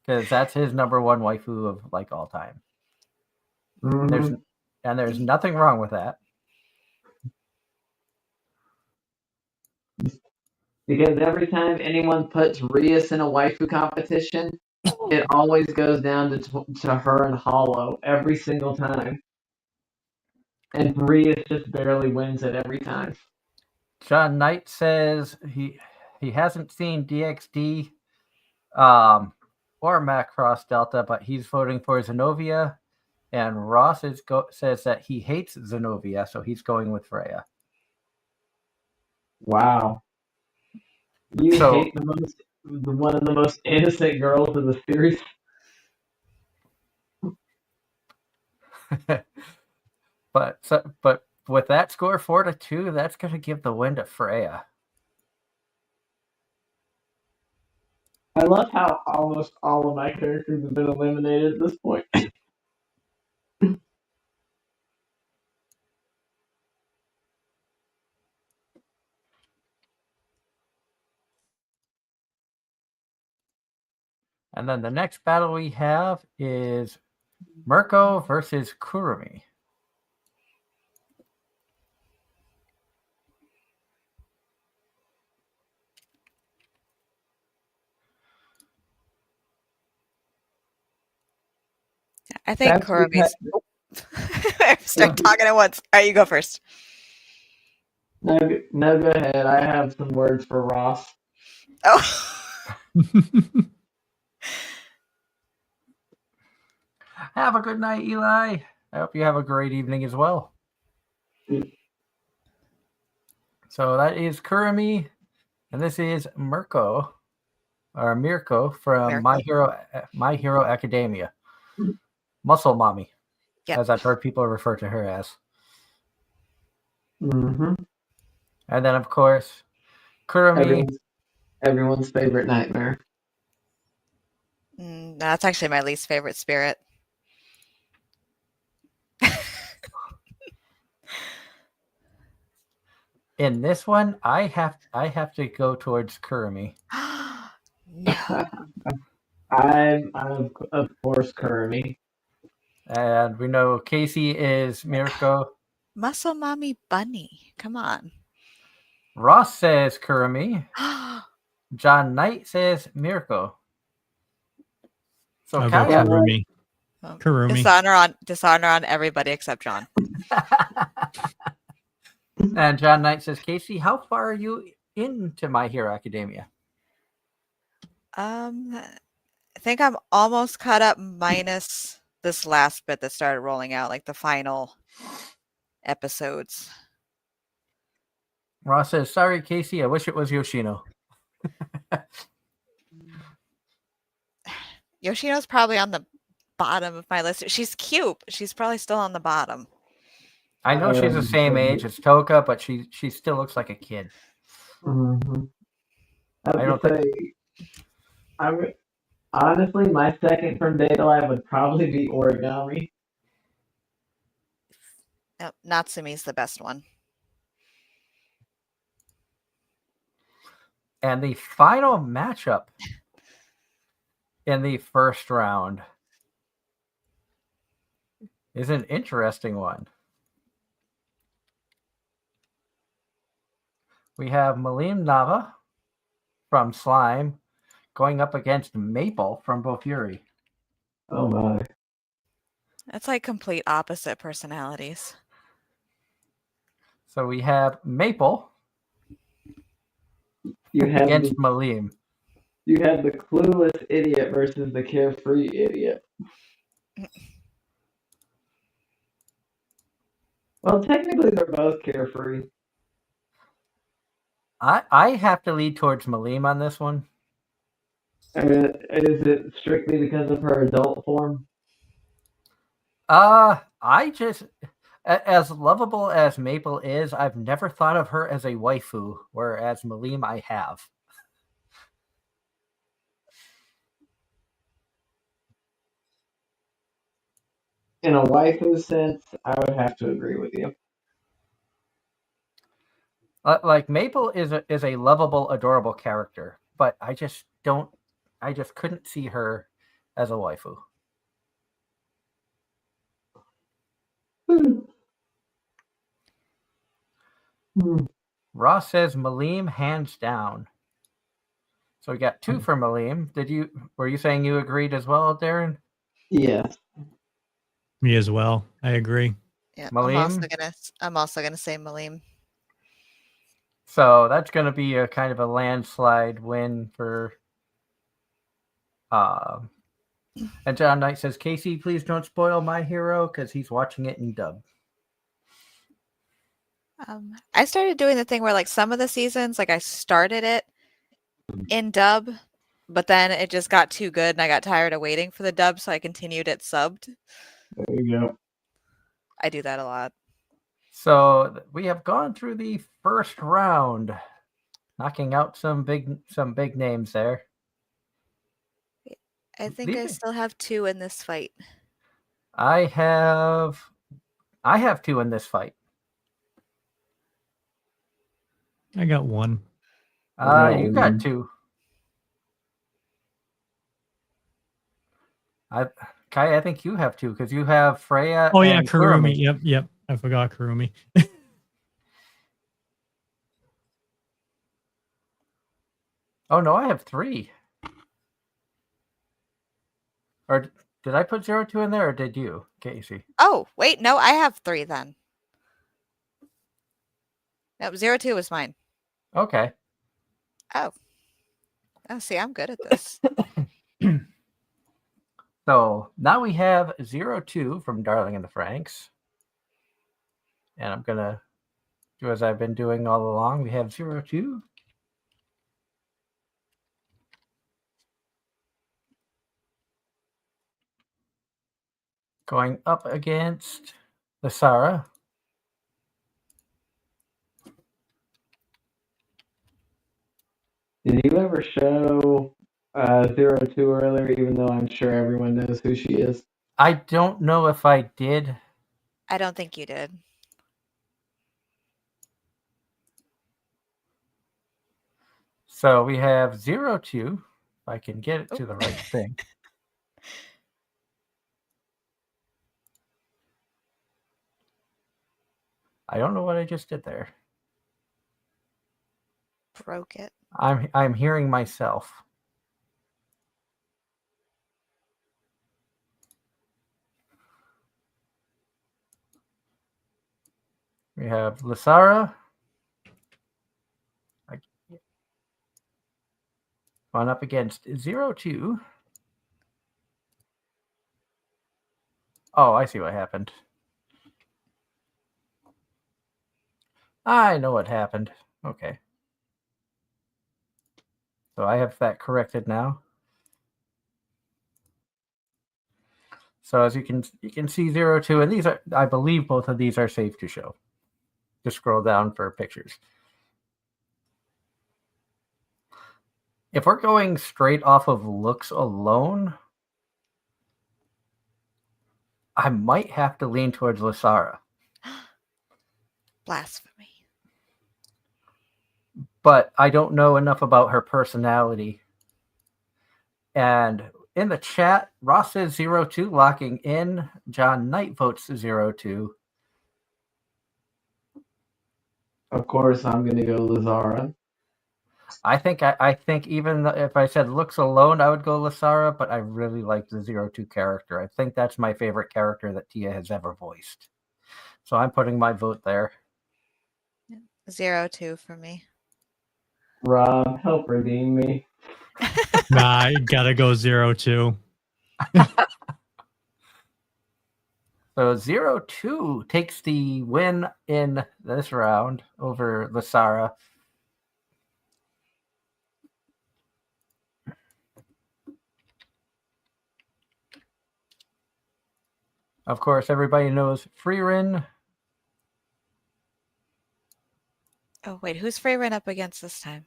[SPEAKER 1] Because that's his number one waifu of like all time.
[SPEAKER 2] Mhm.
[SPEAKER 1] There's nothing wrong with that.
[SPEAKER 2] Because every time anyone puts Rias in a waifu competition, it always goes down to her and Hollow every single time. And Rias just barely wins it every time.
[SPEAKER 1] John Knight says he hasn't seen DXD or Macross Delta, but he's voting for Zenobia. And Ross says that he hates Zenobia, so he's going with Freya.
[SPEAKER 2] Wow. You hate one of the most innocent girls in the series?
[SPEAKER 1] But with that score 4-2, that's going to give the win to Freya.
[SPEAKER 2] I love how almost all of my characters have been eliminated at this point.
[SPEAKER 1] And then the next battle we have is Mirko versus Kurumi.
[SPEAKER 4] I think
[SPEAKER 2] That's
[SPEAKER 4] Kurumi's. I start talking at once. All right, you go first.
[SPEAKER 2] No, go ahead. I have some words for Ross.
[SPEAKER 4] Oh.
[SPEAKER 1] Have a good night, Eli. I hope you have a great evening as well. So that is Kurumi, and this is Mirko from
[SPEAKER 4] Mirko.
[SPEAKER 1] My Hero Academia. Muscle Mommy,
[SPEAKER 4] Yep.
[SPEAKER 1] as I've heard people refer to her as.
[SPEAKER 2] Mm-hmm.
[SPEAKER 1] And then, of course, Kurumi.
[SPEAKER 2] Everyone's favorite nightmare.
[SPEAKER 4] That's actually my least favorite spirit.
[SPEAKER 1] In this one, I have to go towards Kurumi.
[SPEAKER 4] No.
[SPEAKER 2] I'm of course Kurumi.
[SPEAKER 1] And we know Casey is Mirko.
[SPEAKER 4] Muscle Mommy Bunny. Come on.
[SPEAKER 1] Ross says Kurumi. John Knight says Mirko. So
[SPEAKER 3] I'll go
[SPEAKER 1] Kaya.
[SPEAKER 3] Kurumi. Kurumi.
[SPEAKER 4] Dishonor on everybody except John.
[SPEAKER 1] And John Knight says, Casey, how far are you into My Hero Academia?
[SPEAKER 4] I think I'm almost caught up minus this last bit that started rolling out, like the final episodes.
[SPEAKER 1] Ross says, "Sorry, Casey. I wish it was Yoshino."
[SPEAKER 4] Yoshino's probably on the bottom of my list. She's cute. She's probably still on the bottom.
[SPEAKER 1] I know she's the same age as Toka, but she still looks like a kid.
[SPEAKER 2] Mm-hmm.
[SPEAKER 1] I don't think.
[SPEAKER 2] Honestly, my second from Data Lab would probably be Origami.
[SPEAKER 4] No, Natsumi's the best one.
[SPEAKER 1] And the final matchup in the first round is an interesting one. We have Malim Nava from Slime going up against Maple from Bofuri.
[SPEAKER 2] Oh my.
[SPEAKER 4] That's like complete opposite personalities.
[SPEAKER 1] So we have Maple
[SPEAKER 2] You have
[SPEAKER 1] against Malim.
[SPEAKER 2] You have the clueless idiot versus the carefree idiot. Well, technically, they're both carefree.
[SPEAKER 1] I have to lead towards Malim on this one.
[SPEAKER 2] Is it strictly because of her adult form?
[SPEAKER 1] I just, as lovable as Maple is, I've never thought of her as a waifu, whereas Malim I have.
[SPEAKER 2] In a waifu sense, I would have to agree with you.
[SPEAKER 1] Like Maple is a lovable, adorable character, but I just couldn't see her as a waifu. Ross says Malim hands down. So we got 2 for Malim. Were you saying you agreed as well, Darren?
[SPEAKER 2] Yes.
[SPEAKER 3] Me as well. I agree.
[SPEAKER 4] Yeah,
[SPEAKER 1] Malim?
[SPEAKER 4] I'm also gonna say Malim.
[SPEAKER 1] So that's going to be a kind of a landslide win for. And John Knight says, "Casey, please don't spoil My Hero because he's watching it in dub."
[SPEAKER 4] I started doing the thing where like some of the seasons, like I started it in dub, but then it just got too good and I got tired of waiting for the dub, so I continued it subbed.
[SPEAKER 2] There you go.
[SPEAKER 4] I do that a lot.
[SPEAKER 1] So we have gone through the first round, knocking out some big names there.
[SPEAKER 4] I think I still have 2 in this fight.
[SPEAKER 1] I have 2 in this fight.
[SPEAKER 3] I got 1.
[SPEAKER 1] You got 2. Kai, I think you have 2 because you have Freya.
[SPEAKER 3] Oh
[SPEAKER 1] and
[SPEAKER 3] yeah, Kurumi. Yep. I forgot Kurumi.
[SPEAKER 1] Oh no, I have 3. Or did I put 02 in there, or did you, Casey?
[SPEAKER 4] Oh wait, no, I have 3 then. Nope, 02 was mine.
[SPEAKER 1] Okay.
[SPEAKER 4] Oh, see, I'm good at this.
[SPEAKER 1] So now we have 02 from Darling in the Franxx. And I'm going to do as I've been doing all along. We have 02. Going up against the Sarah.
[SPEAKER 2] Did you ever show 02 earlier, even though I'm sure everyone knows who she is?
[SPEAKER 1] I don't know if I did.
[SPEAKER 4] I don't think you did.
[SPEAKER 1] So we have 02. If I can get it to the right thing. I don't know what I just did there.
[SPEAKER 4] Broke it.
[SPEAKER 1] I'm hearing myself. We have Lysara. Going up against 02. Oh, I see what happened. I know what happened. Okay. So I have that corrected now. So as you can see 02, and these are, I believe both of these are safe to show. Just scroll down for pictures. If we're going straight off of looks alone, I might have to lean towards Lysara.
[SPEAKER 4] Blasphemy.
[SPEAKER 1] But I don't know enough about her personality. And in the chat, Ross says 02 locking in. John Knight votes 02.
[SPEAKER 2] Of course, I'm going to go Lazara.
[SPEAKER 1] I think even if I said looks alone, I would go Lysara, but I really like the 02 character. I think that's my favorite character that Tia has ever voiced. So I'm putting my vote there.
[SPEAKER 4] 02 for me.
[SPEAKER 2] Rob, help redeem me.
[SPEAKER 3] Nah, I gotta go 02.
[SPEAKER 1] So 02 takes the win in this round over Lysara. Of course, everybody knows Freerin.
[SPEAKER 4] Oh, wait, who's Freyrin up against this time?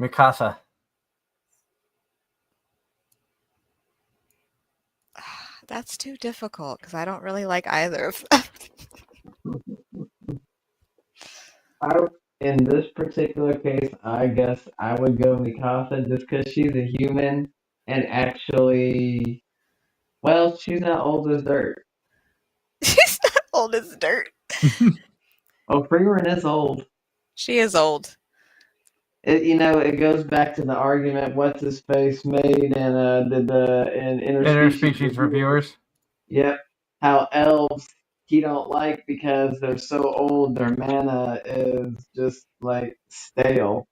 [SPEAKER 1] Mikasa.
[SPEAKER 4] That's too difficult because I don't really like either of them.
[SPEAKER 2] In this particular case, I guess I would go Mikasa just because she's a human and actually, well, she's not old as dirt.
[SPEAKER 4] She's not old as dirt.
[SPEAKER 2] Oh, Freerin is old.
[SPEAKER 4] She is old.
[SPEAKER 2] It goes back to the argument what's his face made in
[SPEAKER 1] Interspecies reviewers.
[SPEAKER 2] Yep. How elves he don't like because they're so old their mana is just like stale.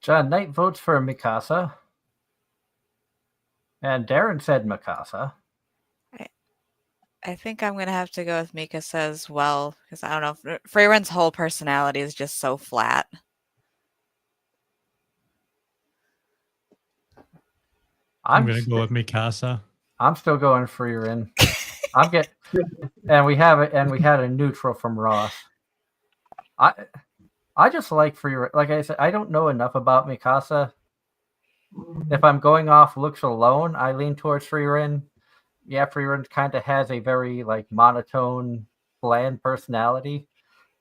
[SPEAKER 1] John Knight votes for Mikasa. And Darren said Mikasa.
[SPEAKER 4] I think I'm going to have to go with Mikasa as well because I don't know. Freyrin's whole personality is just so flat.
[SPEAKER 3] I'm gonna go with Mikasa.
[SPEAKER 1] I'm still going Freerin. And we had a neutral from Ross. I just like Freerin. Like I said, I don't know enough about Mikasa. If I'm going off looks alone, I lean towards Freerin. Yeah, Freerin kind of has a very like monotone, bland personality,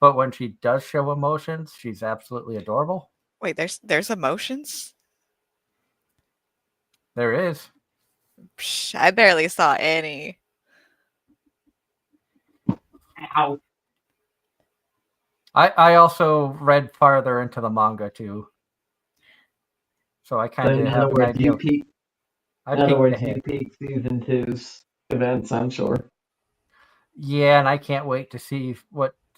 [SPEAKER 1] but when she does show emotions, she's absolutely adorable.
[SPEAKER 4] Wait, there's emotions?
[SPEAKER 1] There is.
[SPEAKER 4] Psh, I barely saw any.
[SPEAKER 2] Ow.
[SPEAKER 1] I also read farther into the manga too, so I kind of have an idea.
[SPEAKER 2] In other words, you peak season 2's events, I'm sure.
[SPEAKER 1] Yeah, and I can't wait to see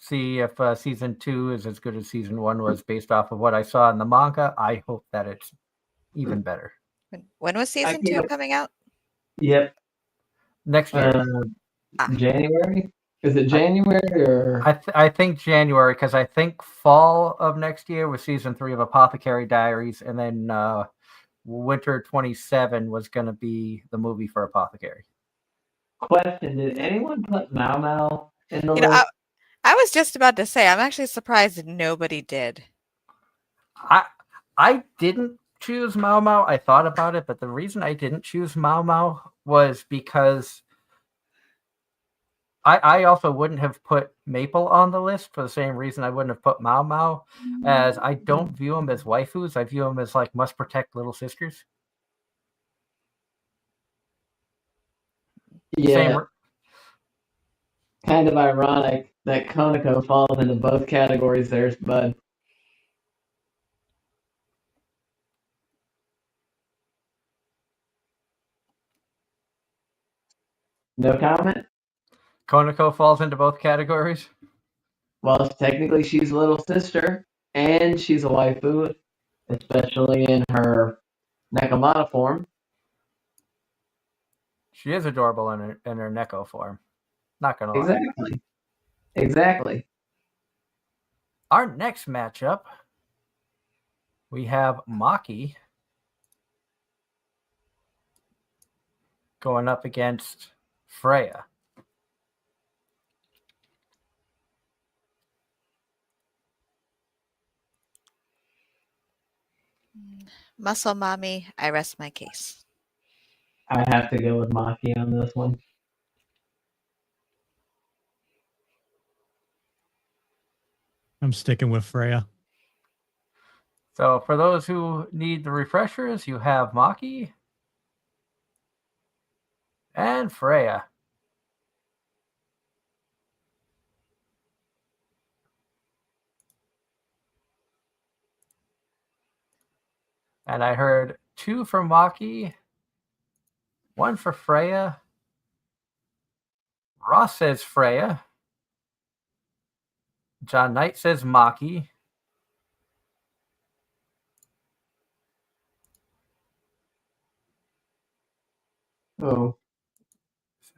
[SPEAKER 1] if season 2 is as good as season 1 was based off of what I saw in the manga. I hope that it's even better.
[SPEAKER 4] When was season 2 coming out?
[SPEAKER 2] Yep.
[SPEAKER 1] Next year.
[SPEAKER 2] January? Is it January or?
[SPEAKER 1] I think January, because I think fall of next year was season 3 of Apothecary Diaries, and then winter 27 was going to be the movie for Apothecary.
[SPEAKER 2] Question: did anyone put Mau Mau in the list?
[SPEAKER 4] I was just about to say, I'm actually surprised nobody did.
[SPEAKER 1] I didn't choose Mau Mau. I thought about it, but the reason I didn't choose Mau Mau was because I also wouldn't have put Maple on the list for the same reason I wouldn't have put Mau Mau, as I don't view them as waifus. I view them as like must protect little sisters.
[SPEAKER 2] Yeah. Kind of ironic that Konako falls into both categories there, bud. No comment?
[SPEAKER 1] Konako falls into both categories?
[SPEAKER 2] well, technically she's a little sister, and she's a waifu, especially in her Nekomata form.
[SPEAKER 1] She is adorable in her Neko form. Not gonna lie.
[SPEAKER 2] Exactly. Exactly.
[SPEAKER 1] Our next matchup, we have Maki going up against Freya.
[SPEAKER 4] Muscle mommy, I rest my case.
[SPEAKER 2] I have to go with Maki on this one.
[SPEAKER 3] I'm sticking with Freya.
[SPEAKER 1] So for those who need the refreshers, you have Maki and Freya. And I heard 2 for Maki, 1 for Freya. Ross says Freya. John Knight says Maki.
[SPEAKER 2] Oh.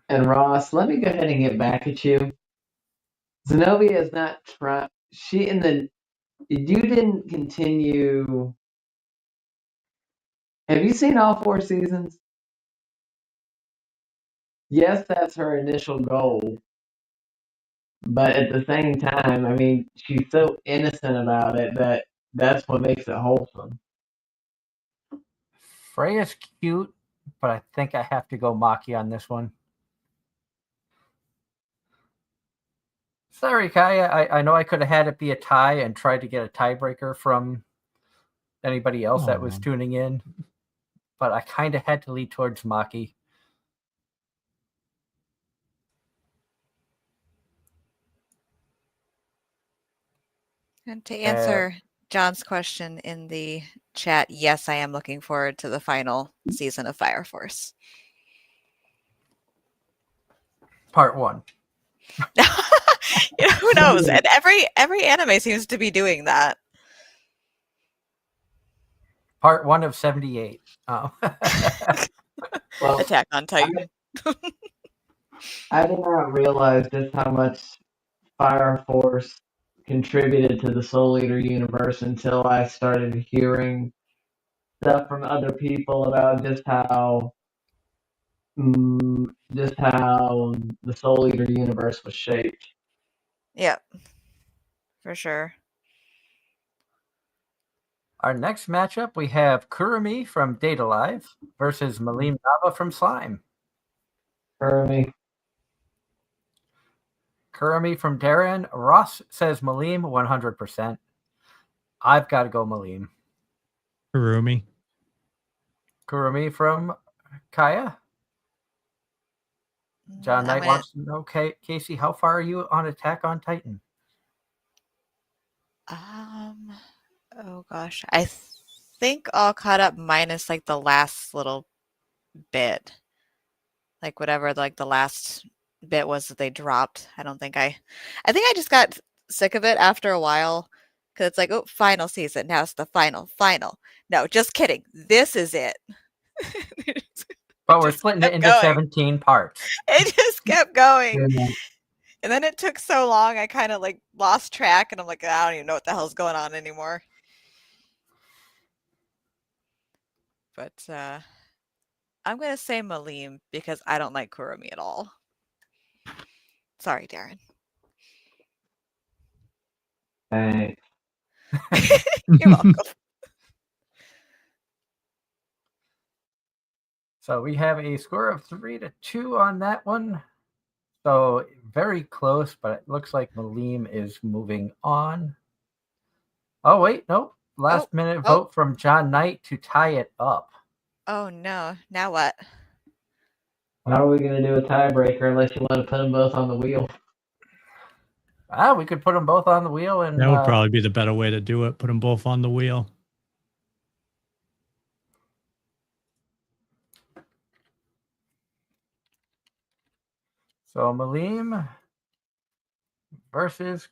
[SPEAKER 2] And Ross, let me go ahead and get back at you. Zenobia is not trying. You didn't continue. Have you seen all 4 seasons? Yes, that's her initial goal. But at the same time, I mean, she's so innocent about it that that's what makes it wholesome.
[SPEAKER 1] Freya's cute, but I think I have to go Maki on this one. Sorry, Kaya. I know I could have had it be a tie and tried to get a tiebreaker from anybody else that was tuning in, but I kind of had to lead towards Maki.
[SPEAKER 4] And to answer John's question in the chat, yes, I am looking forward to the final season of Fire Force.
[SPEAKER 1] Part 1.
[SPEAKER 4] Who knows? And every anime seems to be doing that.
[SPEAKER 1] Part 1 of 78. Oh.
[SPEAKER 2] Well,
[SPEAKER 4] Attack on Titan.
[SPEAKER 2] I did not realize just how much Fire Force contributed to the Soul Eater universe until I started hearing stuff from other people about just how the Soul Eater universe was shaped.
[SPEAKER 4] Yep, for sure.
[SPEAKER 1] Our next matchup, we have Kurumi from Data Live versus Malim Nava from Slime.
[SPEAKER 2] Kurumi.
[SPEAKER 1] Kurumi from Darren. Ross says Malim 100%. I've got to go Malim.
[SPEAKER 3] Kurumi.
[SPEAKER 1] Kurumi from Kaya. John Knight wants to know, Casey, how far are you on Attack on Titan?
[SPEAKER 4] Oh gosh, I think all caught up minus like the last little bit, like whatever like the last bit was that they dropped. I think I just got sick of it after a while because it's like, oh, final season, now it's the final. No, just kidding, this is it.
[SPEAKER 1] But we're splitting it into 17 parts.
[SPEAKER 4] It just kept going.
[SPEAKER 2] Yeah.
[SPEAKER 4] And then it took so long, I kind of like lost track, and I'm like, I don't even know what the hell's going on anymore. But I'm going to say Malim because I don't like Kurumi at all. Sorry, Darren.
[SPEAKER 2] Thanks.
[SPEAKER 4] You're welcome.
[SPEAKER 1] So we have a score of 3-2 on that one. So very close, but it looks like Malim is moving on. Oh, wait, nope. Last minute vote from John Knight to tie it up.
[SPEAKER 4] Oh, no. Now what?
[SPEAKER 2] How are we going to do a tiebreaker unless you want to put them both on the wheel?
[SPEAKER 1] We could put them both on the wheel. And
[SPEAKER 3] that would probably be the better way to do it. Put them both on the wheel.
[SPEAKER 1] So Malim versus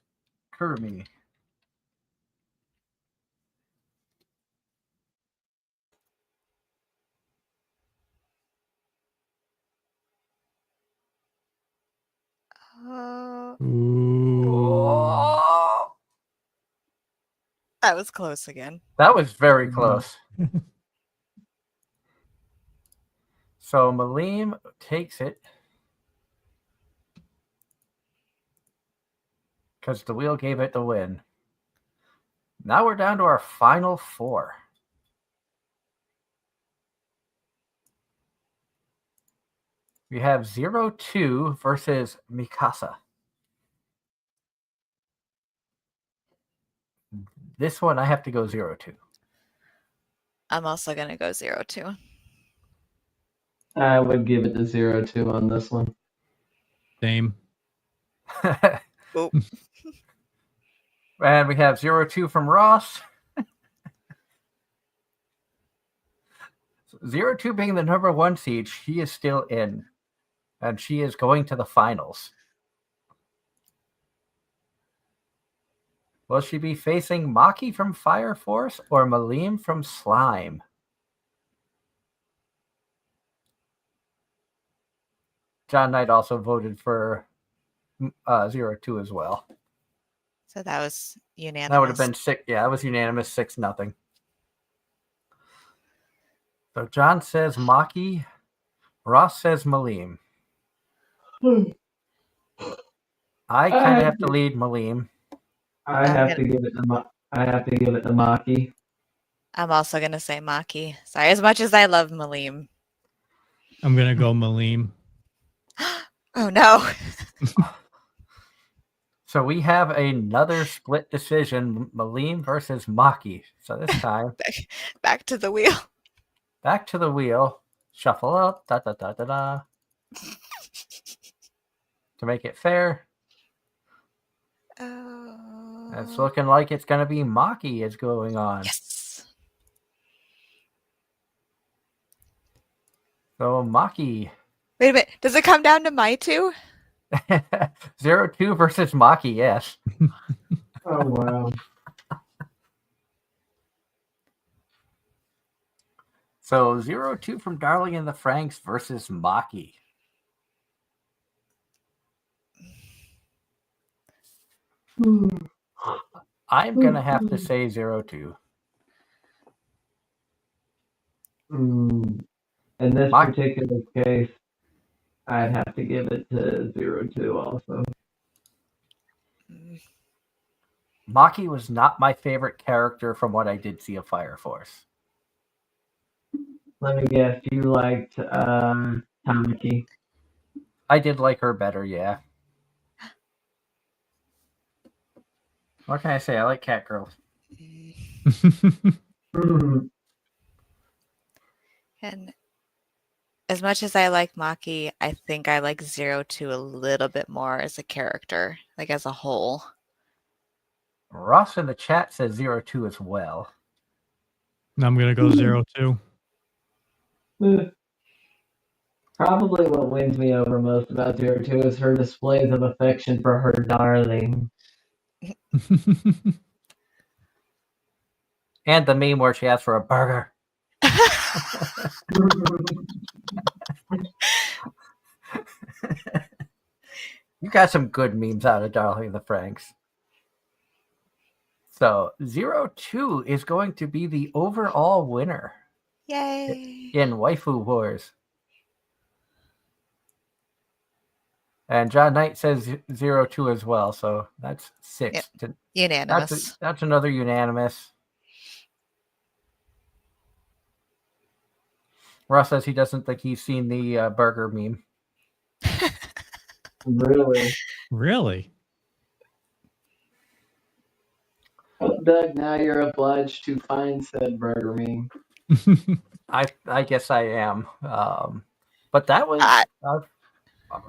[SPEAKER 1] Kurumi.
[SPEAKER 3] Ooh.
[SPEAKER 4] That was close again.
[SPEAKER 1] That was very close. So Malim takes it because the wheel gave it the win. Now we're down to our final four. We have 0-2 versus Mikasa. This one I have to go 0-2.
[SPEAKER 4] I'm also going to go 0-2.
[SPEAKER 2] I would give it to 0-2 on this one.
[SPEAKER 3] Same.
[SPEAKER 4] Oop.
[SPEAKER 1] And we have 0-2 from Ross. 0-2 being the number 1 seed, she is still in. And she is going to the finals. Will she be facing Maki from Fire Force or Malim from Slime? John Knight also voted for 0-2 as well.
[SPEAKER 4] So that was unanimous.
[SPEAKER 1] That would have been 6. Yeah, it was unanimous 6-0. So John says Maki. Ross says Malim. I kind of have to lead Malim.
[SPEAKER 2] I have to give it to Maki.
[SPEAKER 4] I'm also going to say Maki. Sorry, as much as I love Malim.
[SPEAKER 3] I'm going to go Malim.
[SPEAKER 4] Oh, no.
[SPEAKER 1] So we have another split decision, Malim versus Maki. So this time,
[SPEAKER 4] Back to the wheel.
[SPEAKER 1] back to the wheel. Shuffle up. Da, da, da, da, da. To make it fair, it's looking like it's going to be Maki is going on.
[SPEAKER 4] Yes.
[SPEAKER 1] So Maki.
[SPEAKER 4] Wait a minute. Does it come down to my two?
[SPEAKER 1] 0-2 versus Maki, yes.
[SPEAKER 2] Oh, wow.
[SPEAKER 1] So 0-2 from Darling in the Franxx versus Maki. I'm going to have to say 0-2.
[SPEAKER 2] In this particular case, I'd have to give it to 0-2 also.
[SPEAKER 1] Maki was not my favorite character from what I did see of Fire Force.
[SPEAKER 2] Let me guess, you liked Tamaki.
[SPEAKER 1] I did like her better, yeah. What can I say? I like cat girls.
[SPEAKER 4] And as much as I like Maki, I think I like 0-2 a little bit more as a character, like as a whole.
[SPEAKER 1] Ross in the chat says 0-2 as well.
[SPEAKER 3] I'm going to go 0-2.
[SPEAKER 2] Probably what wins me over most about 0-2 is her displays of affection for her darling.
[SPEAKER 1] And the meme where she asks for a burger. You got some good memes out of Darling in the Franxx. So 0-2 is going to be the overall winner.
[SPEAKER 4] Yay.
[SPEAKER 1] In Waifu Wars. And John Knight says 0-2 as well, so that's 6.
[SPEAKER 4] Yep. Unanimous.
[SPEAKER 1] That's another unanimous. Ross says he doesn't think he's seen the burger meme.
[SPEAKER 2] Really?
[SPEAKER 3] Really?
[SPEAKER 2] Doug, now you're obliged to find said burger meme.
[SPEAKER 1] I guess I am. But that was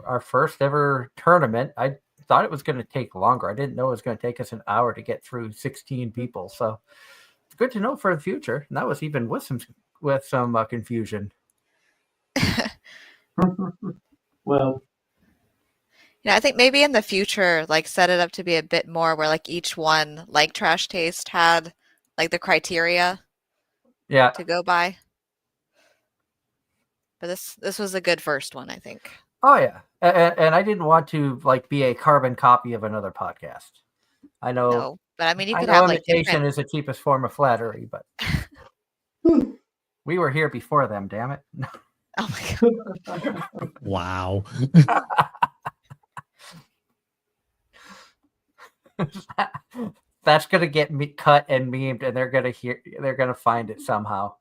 [SPEAKER 1] our first ever tournament. I thought it was going to take longer. I didn't know it was going to take us an hour to get through 16 people. So it's good to know for the future. And that was even with some confusion.
[SPEAKER 2] Well,
[SPEAKER 4] I think maybe in the future, like set it up to be a bit more where like each one, like Trash Taste, had like the criteria
[SPEAKER 1] Yeah.
[SPEAKER 4] to go by. But this was a good first one, I think.
[SPEAKER 1] Oh yeah, and I didn't want to like be a carbon copy of another podcast. I know.
[SPEAKER 4] No, but I mean, you
[SPEAKER 1] I
[SPEAKER 4] could
[SPEAKER 1] know
[SPEAKER 4] have like
[SPEAKER 1] imitation
[SPEAKER 4] different.
[SPEAKER 1] is the cheapest form of flattery, but we were here before them. Damn it!
[SPEAKER 4] Oh my god.
[SPEAKER 3] Wow.
[SPEAKER 1] That's gonna get me cut and memed, and they're gonna find it somehow.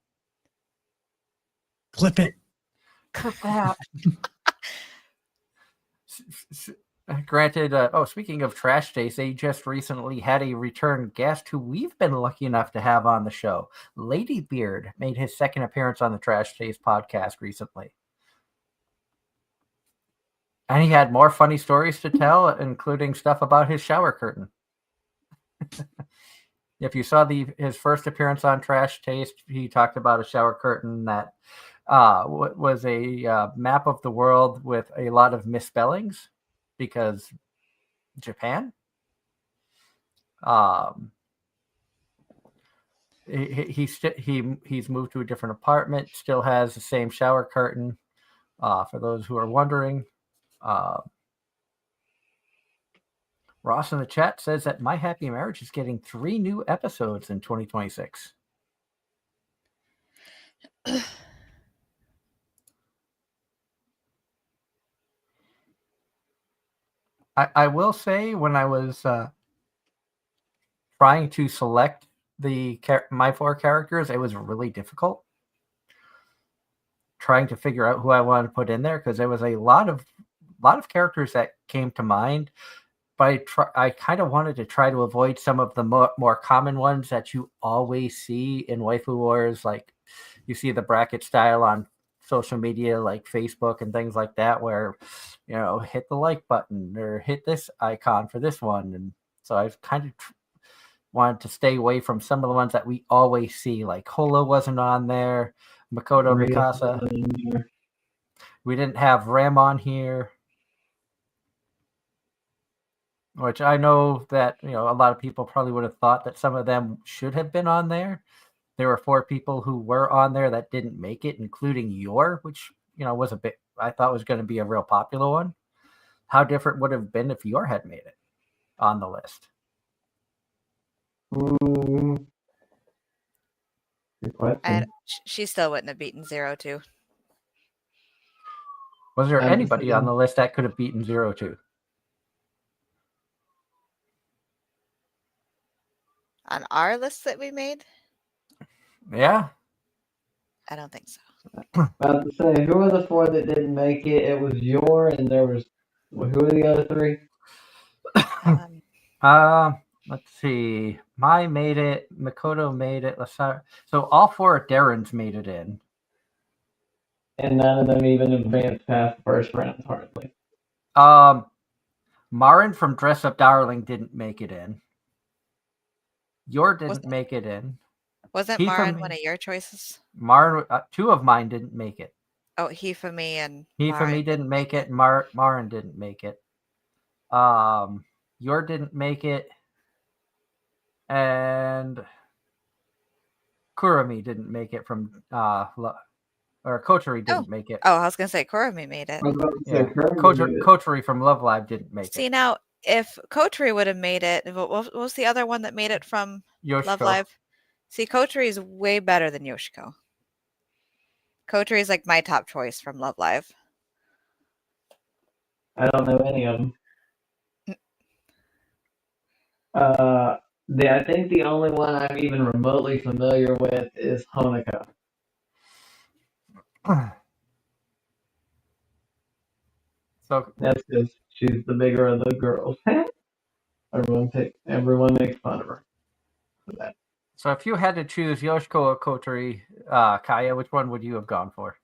[SPEAKER 3] Clip it.
[SPEAKER 1] Clip that. Granted, speaking of Trash Taste, they just recently had a return guest who we've been lucky enough to have on the show. Lady Beard made his second appearance on the Trash Taste podcast recently. And he had more funny stories to tell, including stuff about his shower curtain. If you saw his first appearance on Trash Taste, he talked about a shower curtain that was a map of the world with a lot of misspellings because Japan. He's moved to a different apartment. Still has the same shower curtain. For those who are wondering, Ross in the chat says that My Happy Marriage is getting 3 new episodes in 2026. I will say when I was trying to select my 4 characters, it was really difficult trying to figure out who I wanted to put in there because there was a lot of characters that came to mind, but I kind of wanted to try to avoid some of the more common ones that you always see in Waifu Wars, like you see the bracket style on social media like Facebook and things like that, where hit the like button or hit this icon for this one. And so I've kind of wanted to stay away from some of the ones that we always see, like Holo wasn't on there, Makoto Mikasa. We didn't have Ram on here, which I know that a lot of people probably would have thought that some of them should have been on there. There were 4 people who were on there that didn't make it, including Yor, which was a bit, I thought was going to be a real popular one. How different would it have been if Yor had made it on the list?
[SPEAKER 2] Good question.
[SPEAKER 4] And she still wouldn't have beaten 0-2.
[SPEAKER 1] Was there anybody on the list that could have beaten 0-2?
[SPEAKER 4] On our list that we made?
[SPEAKER 1] Yeah.
[SPEAKER 4] I don't think so.
[SPEAKER 2] About to say, who were the 4 that didn't make it? It was Yor, and there was who were the other 3?
[SPEAKER 1] Let's see. Mai made it. Makoto made it. So all 4 Darrens made it in.
[SPEAKER 2] And none of them even advanced past first round, hardly.
[SPEAKER 1] Marin from Dress Up Darling didn't make it in. Yor didn't make it in.
[SPEAKER 4] Wasn't Marin one of your choices?
[SPEAKER 1] Marin, 2 of mine didn't make it.
[SPEAKER 4] Oh, Hifumi and
[SPEAKER 1] Hifumi didn't make it. Marin didn't make it. Yor didn't make it. And Kurami didn't make it from or Kotori didn't make it.
[SPEAKER 4] Oh, I was gonna say Kurami made it.
[SPEAKER 1] Yeah. Kotori from Love Live didn't make it.
[SPEAKER 4] See, now if Kotori would have made it, what was the other one that made it from
[SPEAKER 1] Yoshiko.
[SPEAKER 4] Love Live? See, Kotori is way better than Yoshiko. Kotori is like my top choice from Love Live.
[SPEAKER 2] I don't know any of them. I think the only one I'm even remotely familiar with is Honoka.
[SPEAKER 1] So
[SPEAKER 2] that's because she's the bigger of the girls. Everyone makes fun of her for that.
[SPEAKER 1] So if you had to choose Yoshiko or Kotori, Kaya, which one would you have gone for?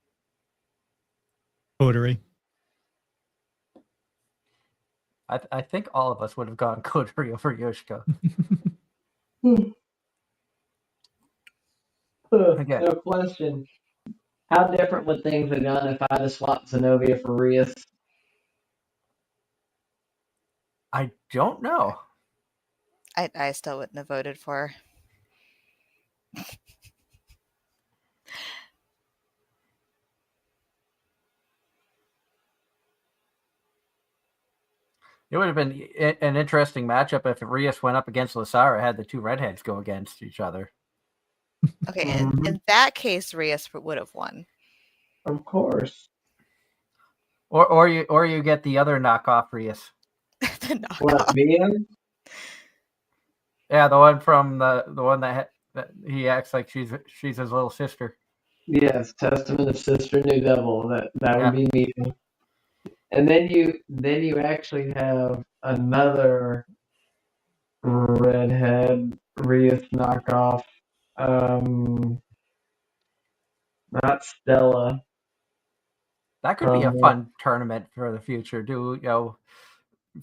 [SPEAKER 3] Kotori.
[SPEAKER 1] I think all of us would have gone Kotori over Yoshiko.
[SPEAKER 2] Again. No question. How different would things have gone if I had swapped Zenobia for Rias?
[SPEAKER 1] I don't know.
[SPEAKER 4] I still wouldn't have voted for her.
[SPEAKER 1] It would have been an interesting matchup if Rias went up against Lasara, had the two redheads go against each other.
[SPEAKER 4] Okay,
[SPEAKER 2] Mhm.
[SPEAKER 4] in that case, Rias would have won.
[SPEAKER 2] Of course.
[SPEAKER 1] Or you get the other knockoff Rias.
[SPEAKER 4] The
[SPEAKER 2] What,
[SPEAKER 4] knockoff.
[SPEAKER 2] Vian?
[SPEAKER 1] Yeah, the one from the one that he acts like she's his little sister.
[SPEAKER 2] Yes, Testament of Sister New Devil. That
[SPEAKER 1] Yeah.
[SPEAKER 2] would be me. And then you actually have another redhead Rias knockoff. Not Stella.
[SPEAKER 1] That could be a fun tournament for the future. Do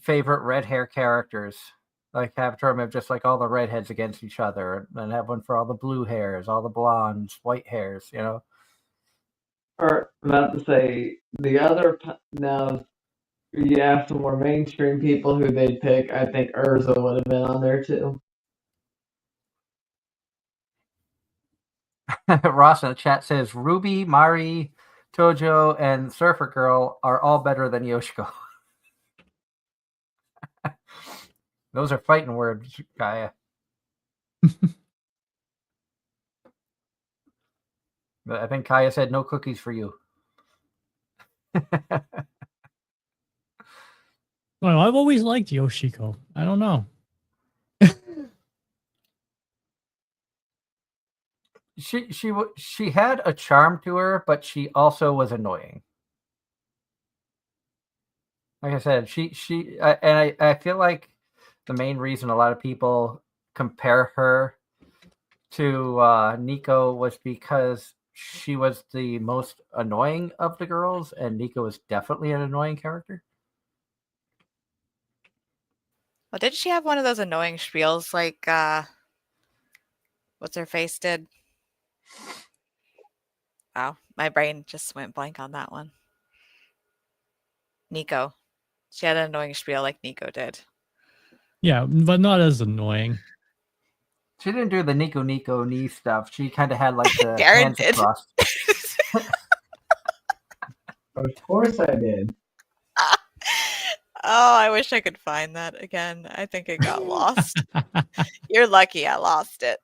[SPEAKER 1] favorite red hair characters? Like have a tournament just like all the redheads against each other, and have one for all the blue hairs, all the blondes, white hairs.
[SPEAKER 2] Or not to say the other. Now you have some more mainstream people who they'd pick. I think Urza would have been on there too.
[SPEAKER 1] Ross in the chat says Ruby, Mari, Tojo, and Surfer Girl are all better than Yoshiko. Those are fighting words, Kaya. I think Kaya said no cookies for you.
[SPEAKER 3] Well, I've always liked Yoshiko. I don't know.
[SPEAKER 1] She had a charm to her, but she also was annoying. Like I said, I feel like the main reason a lot of people compare her to Nico was because she was the most annoying of the girls, and Nico is definitely an annoying character.
[SPEAKER 4] Well, did she have one of those annoying spiels like what's her face did? Wow, my brain just went blank on that one. Nico. She had an annoying spiel like Nico did.
[SPEAKER 3] Yeah, but not as annoying.
[SPEAKER 1] She didn't do the Nico knee stuff. She kind of had like the
[SPEAKER 4] Darren
[SPEAKER 1] hands
[SPEAKER 4] did.
[SPEAKER 1] across.
[SPEAKER 2] Of course I did.
[SPEAKER 4] Oh, I wish I could find that again. I think it got lost. You're lucky I lost it.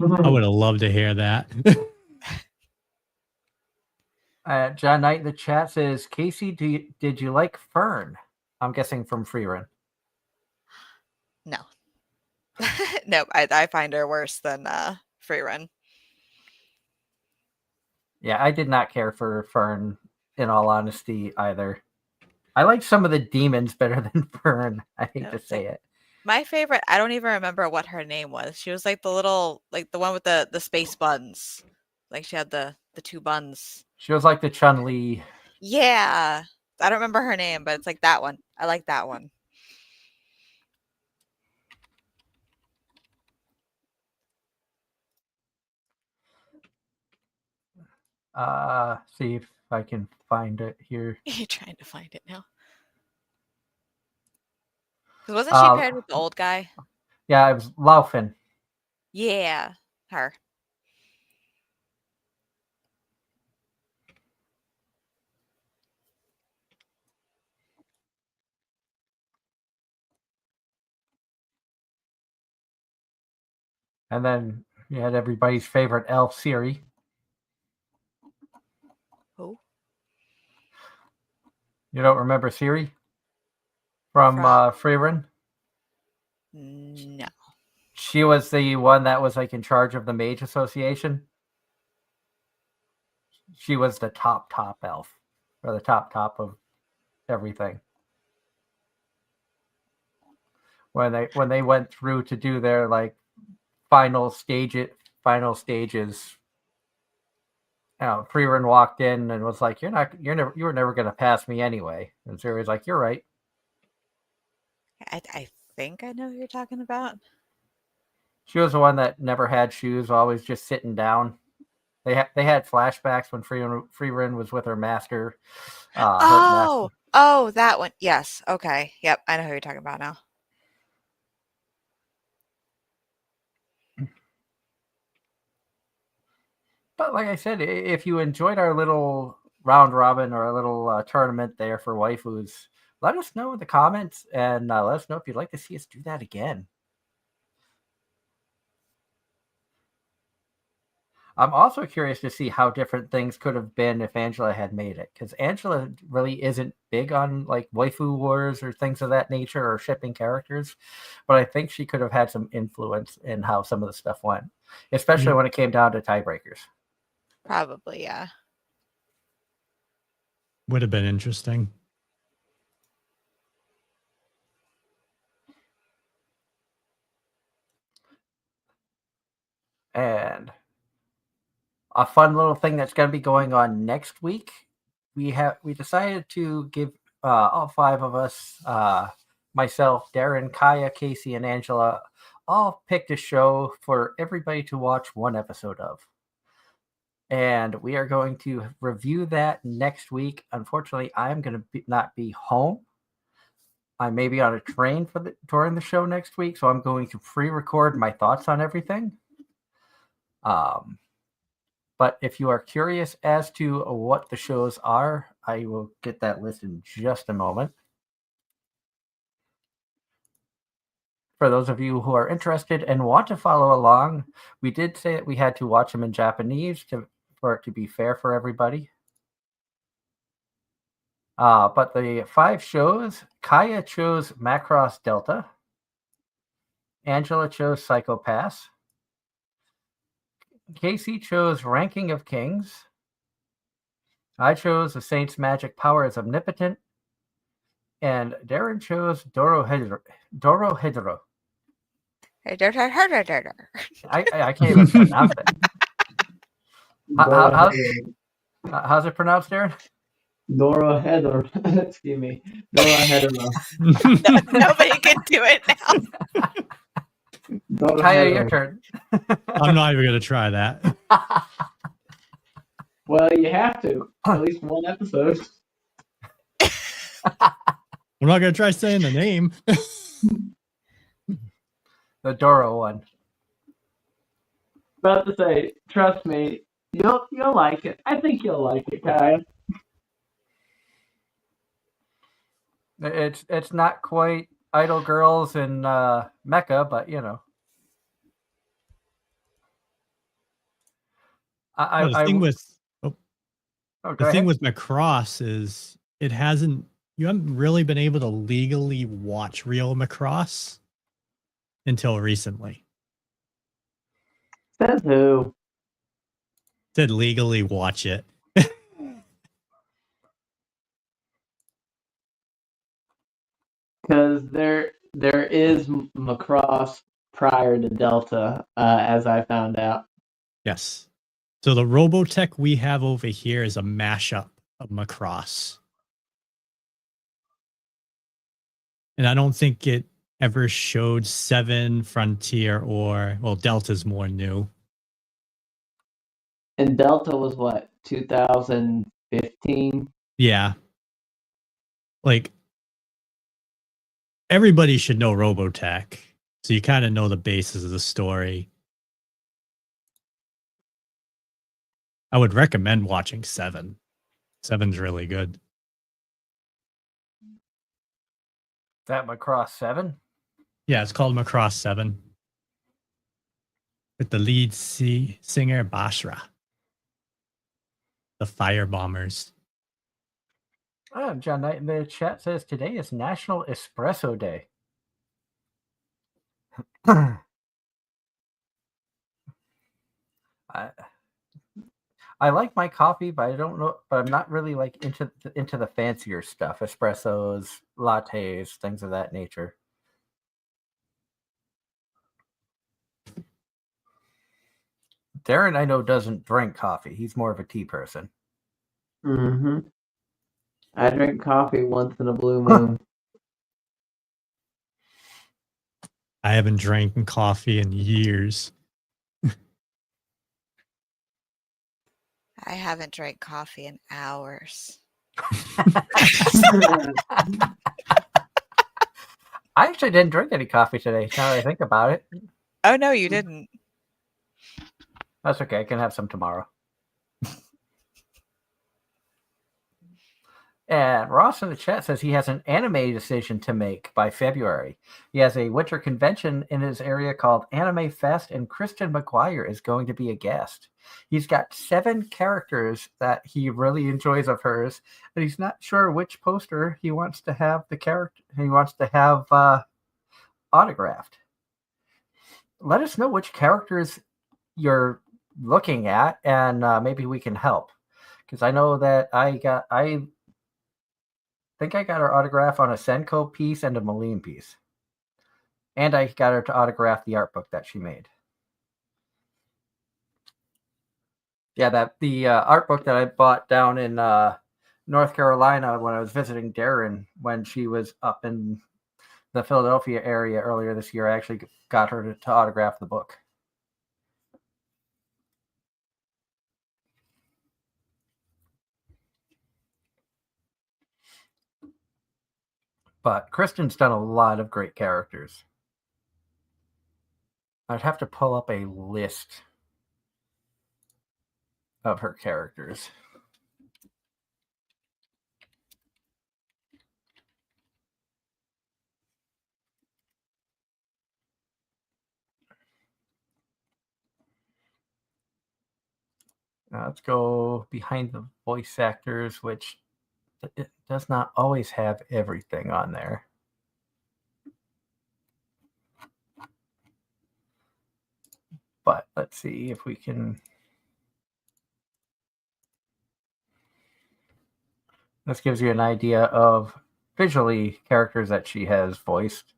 [SPEAKER 3] I would have loved to hear that.
[SPEAKER 1] John Knight in the chat says, Casey, did you like Fern? I'm guessing from Freerun.
[SPEAKER 4] No. No, I find her worse than Freerun.
[SPEAKER 1] Yeah, I did not care for Fern, in all honesty, either. I like some of the demons better than Fern. I hate to say it.
[SPEAKER 4] My favorite, I don't even remember what her name was. She was like the little, like the one with the space buns. Like she had the two buns.
[SPEAKER 1] She was like the Chun-Li.
[SPEAKER 4] Yeah. I don't remember her name, but it's like that one. I like that one.
[SPEAKER 1] See if I can find it here.
[SPEAKER 4] You're trying to find it now. Because wasn't she paired with the old guy?
[SPEAKER 1] Yeah, it was Laufin.
[SPEAKER 4] Yeah, her.
[SPEAKER 1] And then you had everybody's favorite elf, Siri.
[SPEAKER 4] Who?
[SPEAKER 1] You don't remember Siri? From Freerun?
[SPEAKER 4] No.
[SPEAKER 1] She was the one that was like in charge of the Mage Association. She was the top elf, or the top of everything. When they went through to do their like final stages, Freerun walked in and was like, you were never gonna pass me anyway. And Siri's like, you're right.
[SPEAKER 4] I think I know who you're talking about.
[SPEAKER 1] She was the one that never had shoes, always just sitting down. They had flashbacks when Freerun was with her master.
[SPEAKER 4] Oh, Oh, that one. Yes. Okay. Yep. I know who you're talking about now.
[SPEAKER 1] But like I said, if you enjoyed our little round robin or a little tournament there for waifus, let us know in the comments and let us know if you'd like to see us do that again. I'm also curious to see how different things could have been if Angela had made it, because Angela really isn't big on like waifu wars or things of that nature or shipping characters, but I think she could have had some influence in how some of the stuff went, especially when it came down to tiebreakers.
[SPEAKER 4] Probably, yeah.
[SPEAKER 3] Would have been interesting.
[SPEAKER 1] And a fun little thing that's going to be going on next week, we decided to give all five of us, myself, Darren, Kaya, Casey, and Angela, all picked a show for everybody to watch one episode of. And we are going to review that next week. Unfortunately, I'm going to not be home. I may be on a train during the show next week, so I'm going to pre-record my thoughts on everything. But if you are curious as to what the shows are, I will get that list in just a moment. For those of you who are interested and want to follow along, we did say that we had to watch them in Japanese for it to be fair for everybody. But the 5 shows, Kaya chose Macross Delta. Angela chose Psycho-Pass. Casey chose Ranking of Kings. I chose The Saint's Magic Power is Omnipotent. And Darren chose Dorohedro. I can't even pronounce it. How's it pronounced, Darren?
[SPEAKER 2] Dorohedro. Excuse me. Dorohedro.
[SPEAKER 4] Nobody can do it now.
[SPEAKER 1] Kaya, your turn.
[SPEAKER 3] I'm not even going to try that.
[SPEAKER 2] Well, you have to. At least one episode.
[SPEAKER 3] I'm not going to try saying the name.
[SPEAKER 1] The Doro one.
[SPEAKER 2] About to say, trust me, you'll like it. I think you'll like it, Kaya.
[SPEAKER 1] It's not quite Idol Girls and Mecha, but you know.
[SPEAKER 3] The thing with Macross is you haven't really been able to legally watch real Macross until recently.
[SPEAKER 2] Says who?
[SPEAKER 3] Said legally watch it.
[SPEAKER 2] Because there is Macross prior to Delta, as I found out.
[SPEAKER 3] Yes. So the Robotech we have over here is a mashup of Macross. And I don't think it ever showed 7, Frontier, or, well, Delta's more new.
[SPEAKER 2] And Delta was what, 2015?
[SPEAKER 3] Yeah. Like, everybody should know Robotech. So you kind of know the basis of the story. I would recommend watching 7. 7's really good.
[SPEAKER 1] Is that Macross 7?
[SPEAKER 3] Yeah, it's called Macross 7. With the lead singer Bashra. The Fire Bombers.
[SPEAKER 1] John Knight in the chat says today is National Espresso Day. I like my coffee, but I don't know. But I'm not really like into the fancier stuff, espressos, lattes, things of that nature. Darren, I know, doesn't drink coffee. He's more of a tea person.
[SPEAKER 2] Mm-hmm. I drink coffee once in a blue moon.
[SPEAKER 3] I haven't drank coffee in years.
[SPEAKER 4] I haven't drank coffee in hours.
[SPEAKER 1] I actually didn't drink any coffee today. Now that I think about it,
[SPEAKER 4] Oh no, you didn't.
[SPEAKER 1] that's okay. I can have some tomorrow. And Ross in the chat says he has an anime decision to make by February. He has a winter convention in his area called Anime Fest, and Kristen McGuire is going to be a guest. He's got 7 characters that he really enjoys of hers, and he's not sure which poster he wants to have autographed. Let us know which characters you're looking at, and maybe we can help. Because I know that I think I got her autograph on a Senko piece and a Maline piece. And I got her to autograph the art book that she made. Yeah, the art book that I bought down in North Carolina when I was visiting Darren when she was up in the Philadelphia area earlier this year. I actually got her to autograph the book. But Kristen's done a lot of great characters. I'd have to pull up a list of her characters. Now let's go behind the voice actors, which it does not always have everything on there. But let's see if we can. This gives you an idea of visually characters that she has voiced.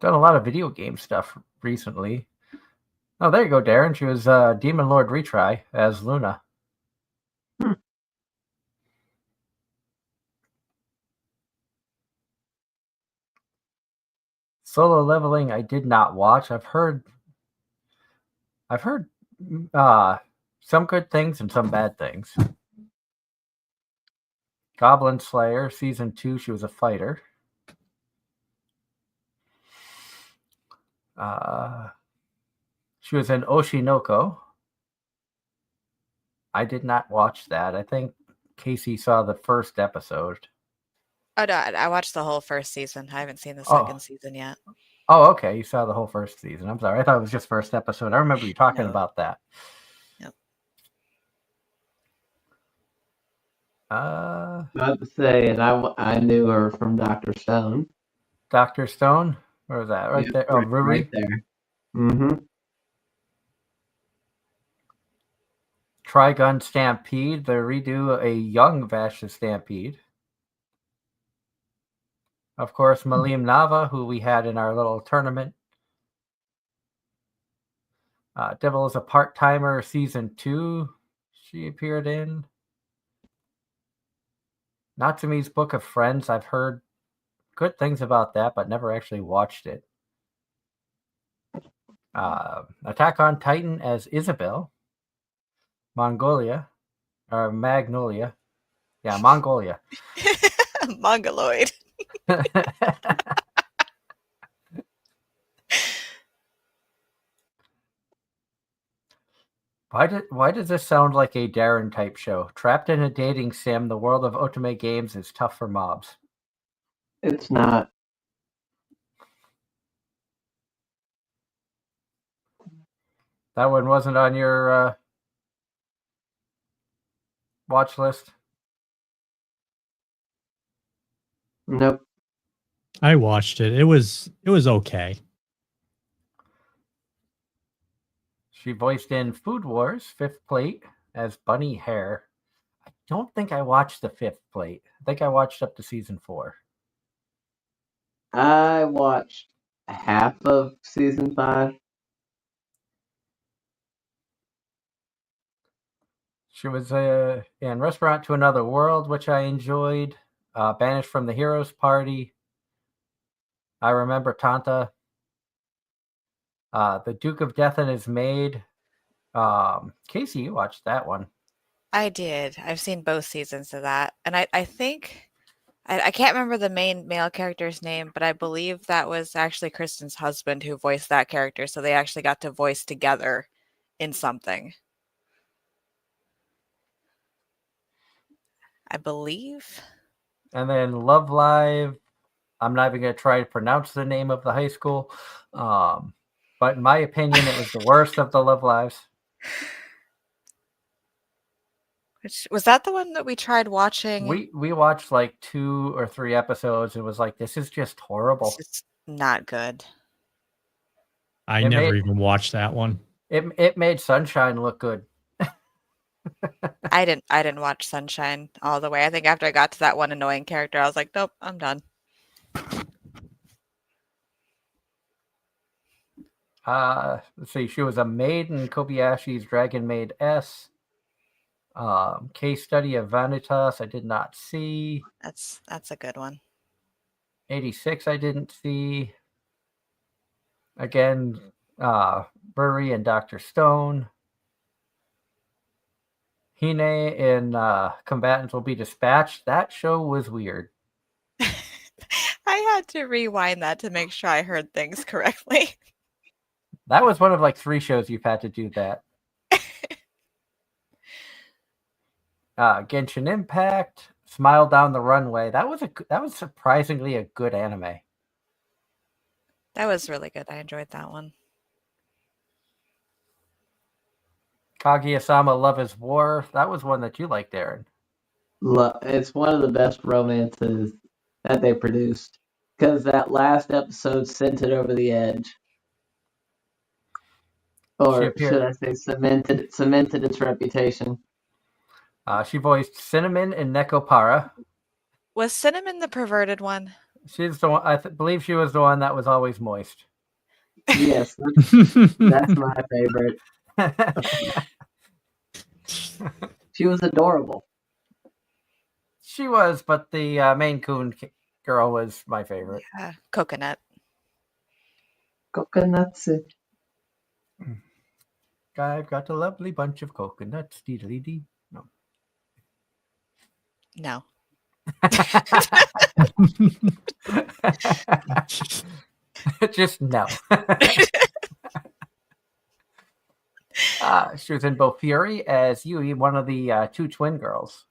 [SPEAKER 1] Done a lot of video game stuff recently. Oh, there you go, Darren. She was Demon Lord Retry as Luna. Solo Leveling I did not watch. I've heard some good things and some bad things. Goblin Slayer season 2, she was a fighter. She was in Oshinoko. I did not watch that. I think Casey saw the first episode.
[SPEAKER 4] Oh no, I watched the whole first season. I haven't seen the second season yet.
[SPEAKER 1] Oh, okay. You saw the whole first season. I'm sorry. I thought it was just first episode. I remember you talking about that.
[SPEAKER 4] Yep.
[SPEAKER 2] About to say, and I knew her from Dr. Stone.
[SPEAKER 1] Dr. Stone? Where was that? Right there. Oh, Ruri?
[SPEAKER 2] Right there. Mm-hmm.
[SPEAKER 1] Trigun Stampede. They redo a young Vash Stampede. Of course, Malim Nava, who we had in our little tournament. Devil is a Part-Timer Season 2. She appeared in. Natsumi's Book of Friends. I've heard good things about that, but never actually watched it. Attack on Titan as Isabel. Magnolia. Yeah, Mongolia.
[SPEAKER 4] Mongoloid.
[SPEAKER 1] Why does this sound like a Darren type show? Trapped in a dating sim, the world of Otome games is tough for mobs.
[SPEAKER 2] It's not.
[SPEAKER 1] That one wasn't on your watch list?
[SPEAKER 2] Nope.
[SPEAKER 3] I watched it. It was okay.
[SPEAKER 1] She voiced in Food Wars, Fifth Plate, as Bunny Hare. I don't think I watched the Fifth Plate. I think I watched up to season 4.
[SPEAKER 2] I watched half of season 5.
[SPEAKER 1] She was in Restaurant to Another World, which I enjoyed. Banished from the Heroes Party. I Remember Tanta. The Duke of Death and His Maid. Casey, you watched that one.
[SPEAKER 4] I did. I've seen both seasons of that. And I think I can't remember the main male character's name, but I believe that was actually Kristen's husband who voiced that character. So they actually got to voice together in something. I believe.
[SPEAKER 1] And then Love Live. I'm not even going to try to pronounce the name of the high school. But in my opinion, it was the worst of the Love Lives.
[SPEAKER 4] Which was that the one that we tried watching?
[SPEAKER 1] We watched like 2 or 3 episodes. It was like, this is just horrible.
[SPEAKER 4] It's just not good.
[SPEAKER 3] I never even watched that one.
[SPEAKER 1] It made Sunshine look good.
[SPEAKER 4] I didn't watch Sunshine all the way. I think after I got to that one annoying character, I was like, nope, I'm done.
[SPEAKER 1] Let's see. She was a maid in Kobayashi's Dragon Maid S. Case Study of Vanitas, I did not see.
[SPEAKER 4] That's a good one.
[SPEAKER 1] 86, I didn't see. Again, Burry and Dr. Stone. Hine and Combatants Will Be Dispatched. That show was weird.
[SPEAKER 4] I had to rewind that to make sure I heard things correctly.
[SPEAKER 1] That was one of like 3 shows you've had to do that. Genshin Impact, Smile Down the Runway. That was surprisingly a good anime.
[SPEAKER 4] That was really good. I enjoyed that one.
[SPEAKER 1] Kaguya-sama Love is War. That was one that you liked, Aaron.
[SPEAKER 2] It's one of the best romances that they produced because that last episode sent it over the edge. Or should I say cemented its reputation.
[SPEAKER 1] She voiced Cinnamon in Nekopara.
[SPEAKER 4] Was Cinnamon the perverted one?
[SPEAKER 1] She's the one. I believe she was the one that was always moist.
[SPEAKER 2] Yes, that's my favorite. She was adorable.
[SPEAKER 1] She was, but the Maine Coon girl was my favorite.
[SPEAKER 4] Yeah, Coconut.
[SPEAKER 2] Coconuts.
[SPEAKER 1] I've got a lovely bunch of coconuts. Dee-dee-dee. No.
[SPEAKER 4] No.
[SPEAKER 1] Just no. She was in Bofuri as Yui, one of the 2 twin girls.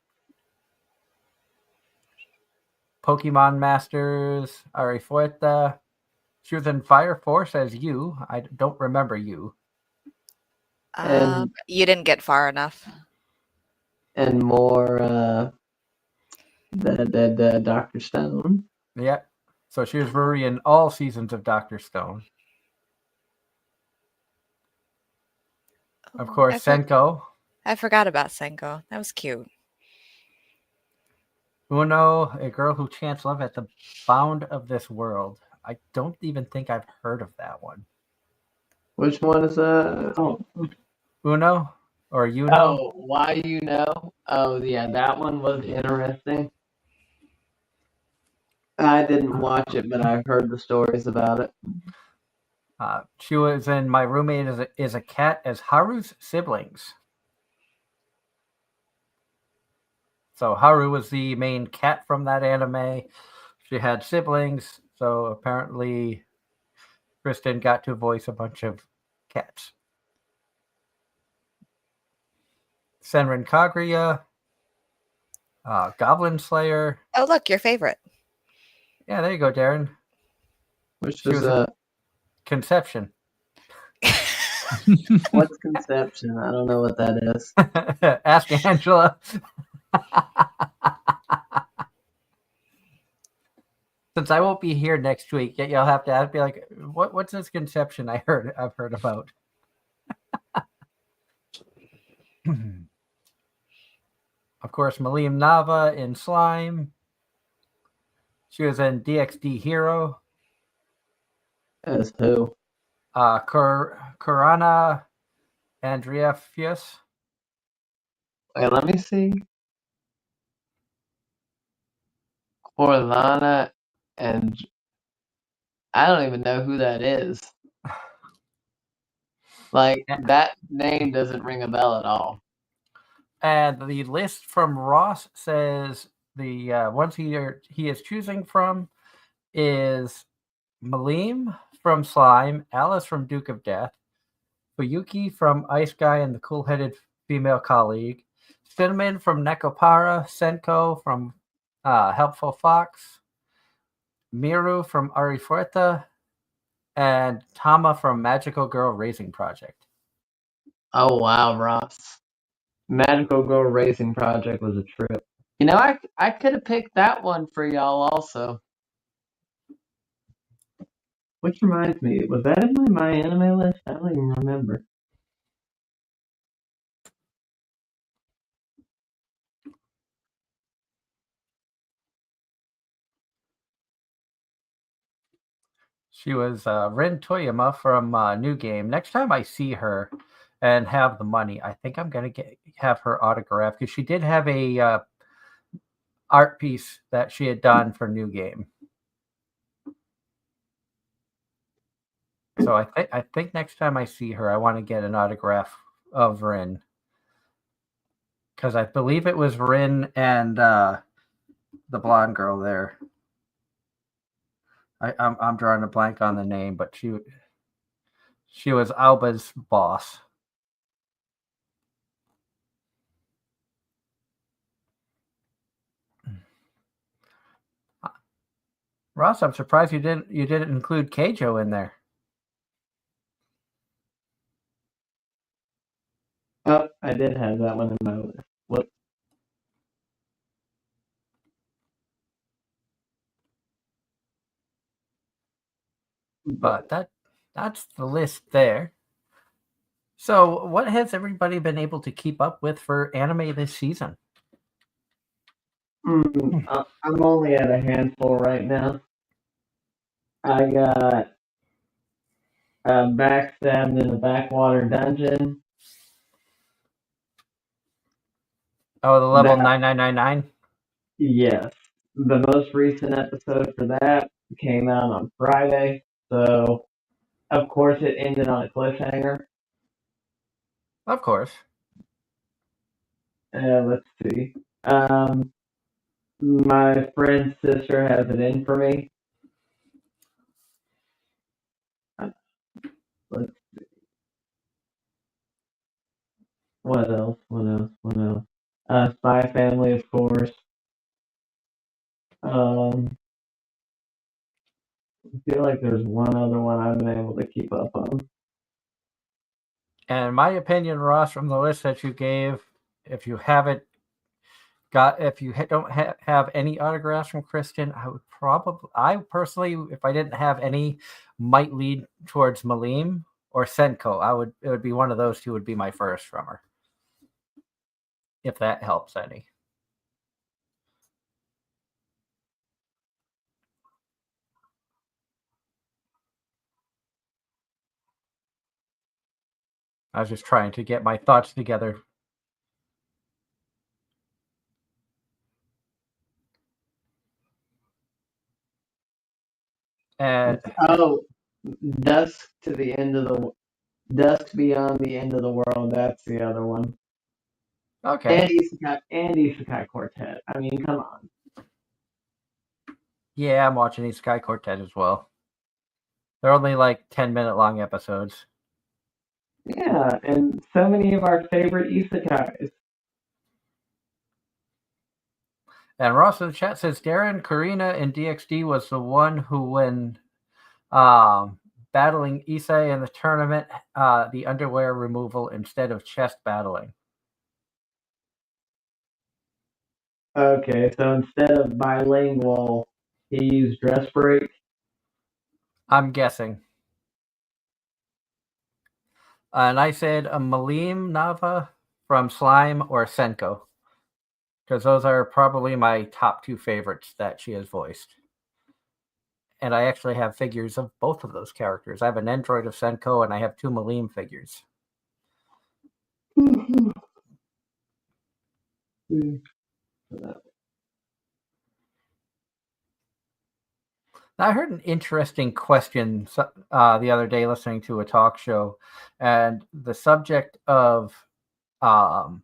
[SPEAKER 1] Pokemon Masters, Ari Fueta. She was in Fire Force as you. I don't remember you.
[SPEAKER 4] You didn't get far enough.
[SPEAKER 2] And more the Dr. Stone.
[SPEAKER 1] Yeah. So she was Ruri in all seasons of Dr. Stone. Of course, Senko.
[SPEAKER 4] I forgot about Senko. That was cute.
[SPEAKER 1] Uno, a girl who chants love at the bound of this world. I don't even think I've heard of that one.
[SPEAKER 2] Which one is that?
[SPEAKER 1] Uno? Or you know?
[SPEAKER 2] Oh, why you know? Oh, yeah, that one was interesting. I didn't watch it, but I've heard the stories about it.
[SPEAKER 1] She was in My Roommate is a Cat as Haru's siblings. So Haru was the main cat from that anime. She had siblings, so apparently Kristen got to voice a bunch of cats. Senran Kaguya, Goblin Slayer.
[SPEAKER 4] Oh, look, your favorite.
[SPEAKER 1] Yeah, there you go, Darren.
[SPEAKER 2] Which was
[SPEAKER 1] Conception.
[SPEAKER 2] What's Conception? I don't know what that is.
[SPEAKER 1] Ask Angela. Since I won't be here next week, you'll have to ask me like, what's this Conception I've heard about? Of course, Malim Nava in Slime. She was in DxD Hero.
[SPEAKER 2] As who?
[SPEAKER 1] Kurana Andreafius.
[SPEAKER 2] Wait, let me see. Corlana and I don't even know who that is. Like, that name doesn't ring a bell at all.
[SPEAKER 1] And the list from Ross says the ones he is choosing from is Malim from Slime, Alice from Duke of Death, Fuyuki from Ice Guy and the Cool-Headed Female Colleague, Cinnamon from Nekopara, Senko from Helpful Fox, Miru from Arifuerta, and Tama from Magical Girl Racing Project.
[SPEAKER 2] Oh, wow, Ross. Magical Girl Racing Project was a trip. You know, I could have picked that one for y'all also. Which reminds me, was that in my anime list? I don't even remember.
[SPEAKER 1] She was Rin Toyama from New Game. Next time I see her and have the money, I think I'm going to have her autograph because she did have a art piece that she had done for New Game. So I think next time I see her, I want to get an autograph of Rin because I believe it was Rin and the blonde girl there. I'm drawing a blank on the name, but she was Alba's boss. Ross, I'm surprised you didn't include Keijo in there.
[SPEAKER 2] Oh, I did have that one in my list. Look.
[SPEAKER 1] But that's the list there. So, what has everybody been able to keep up with for anime this season?
[SPEAKER 2] I'm only at a handful right now. I got backstabbed in a backwater dungeon.
[SPEAKER 1] Oh, the level
[SPEAKER 2] That-
[SPEAKER 1] 9999?
[SPEAKER 2] Yes. The most recent episode for that came out on Friday, so of course it ended on a cliffhanger.
[SPEAKER 1] Of course.
[SPEAKER 2] Let's see. My friend's sister has it in for me. Let's see. What else? Spy Family, of course. I feel like there's one other one I've been able to keep up on.
[SPEAKER 1] And in my opinion, Ross, from the list that you gave, if you haven't if you don't have any autographs from Kristen, I personally, if I didn't have any, might lead towards Malim or Senko. It would be one of those two would be my first from her, if that helps any. I was just trying to get my thoughts together. And
[SPEAKER 2] Dusk Beyond the End of the World. That's the other one.
[SPEAKER 1] okay,
[SPEAKER 2] And Isekai Quartet. I mean, come on.
[SPEAKER 1] yeah, I'm watching Isekai Quartet as well. They're only like 10-minute long episodes.
[SPEAKER 2] Yeah, and so many of our favorite isekais.
[SPEAKER 1] And Ross in the chat says Darren Karina in DXD was the one who, when battling Issei in the tournament, the underwear removal instead of chest battling.
[SPEAKER 2] Okay, so instead of bilingual, he used dress break.
[SPEAKER 1] I'm guessing. And I said a Malim Nava from Slime or Senko, because those are probably my top two favorites that she has voiced. And I actually have figures of both of those characters. I have an Android of Senko and I have two Malim figures. I heard an interesting question the other day listening to a talk show, and the subject of um,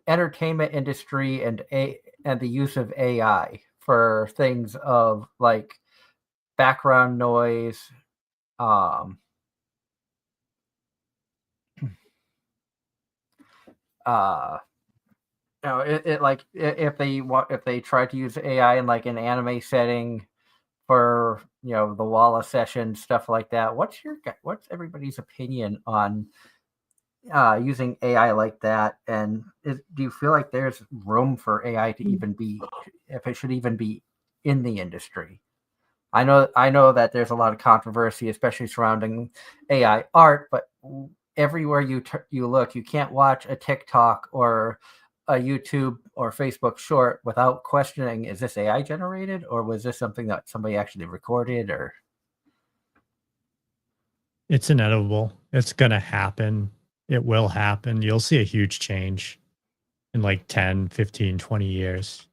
[SPEAKER 1] entertainment industry and the use of AI for things of like background noise, um, uh, if they try to use AI in like an anime setting for the Walla session, stuff like that. What's everybody's opinion on using AI like that? And do you feel like there's room for AI to even be, if it should even be in the industry? I know that there's a lot of controversy, especially surrounding AI art, but everywhere you look, you can't watch a TikTok or a YouTube or Facebook short without questioning, is this AI generated, or was this something that somebody actually recorded? Or
[SPEAKER 3] It's inevitable. It's going to happen. It will happen. You'll see a huge change in like 10, 15, 20 years.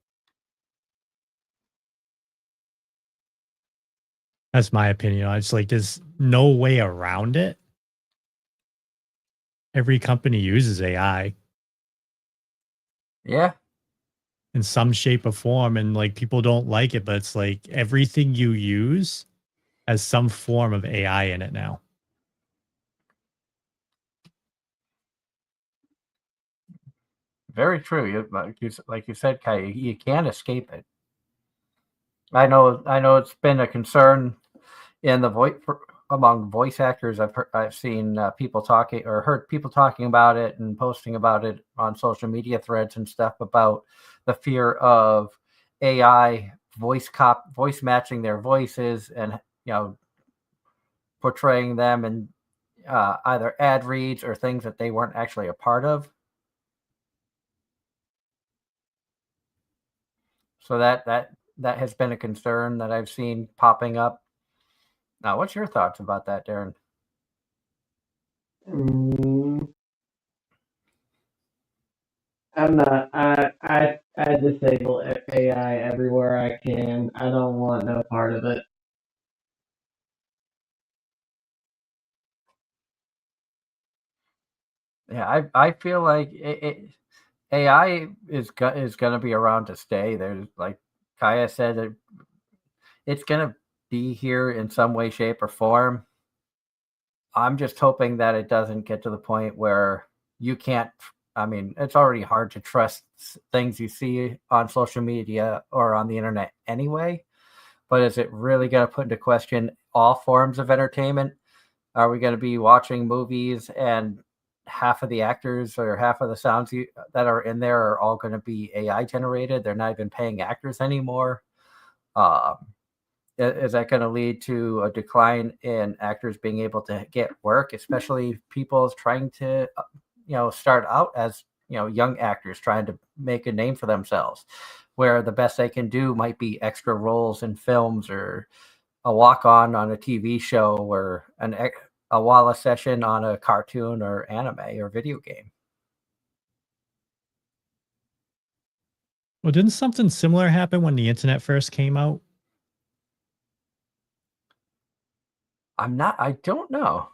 [SPEAKER 3] That's my opinion. It's like there's no way around it. Every company uses AI
[SPEAKER 1] yeah,
[SPEAKER 3] in some shape or form, and like people don't like it, but it's like everything you use has some form of AI in it now.
[SPEAKER 1] very true. Like you said, Kai, you can't escape it. I know it's been a concern in the among voice actors. I've seen people talking, or heard people talking about it and posting about it on social media threads and stuff, about the fear of AI voice matching their voices, and portraying them in either ad reads or things that they weren't actually a part of. So that has been a concern that I've seen popping up. Now, what's your thoughts about that, Darren?
[SPEAKER 2] I'm not. I disable AI everywhere I can. I don't want no part of it.
[SPEAKER 1] Yeah, I feel like AI is going to be around to stay. There's, like Kaya said, it's going to be here in some way, shape, or form. I'm just hoping that it doesn't get to the point where you can't. I mean, it's already hard to trust things you see on social media or on the internet anyway. But is it really going to put into question all forms of entertainment? Are we going to be watching movies and half of the actors or half of the sounds that are in there are all going to be AI generated? They're not even paying actors anymore. Is that going to lead to a decline in actors being able to get work, especially people trying to, start out as, young actors trying to make a name for themselves, where the best they can do might be extra roles in films, or a walk-on on a TV show, or a Walla session on a cartoon or anime or video game.
[SPEAKER 3] Well, didn't something similar happen when the internet first came out?
[SPEAKER 1] I don't know.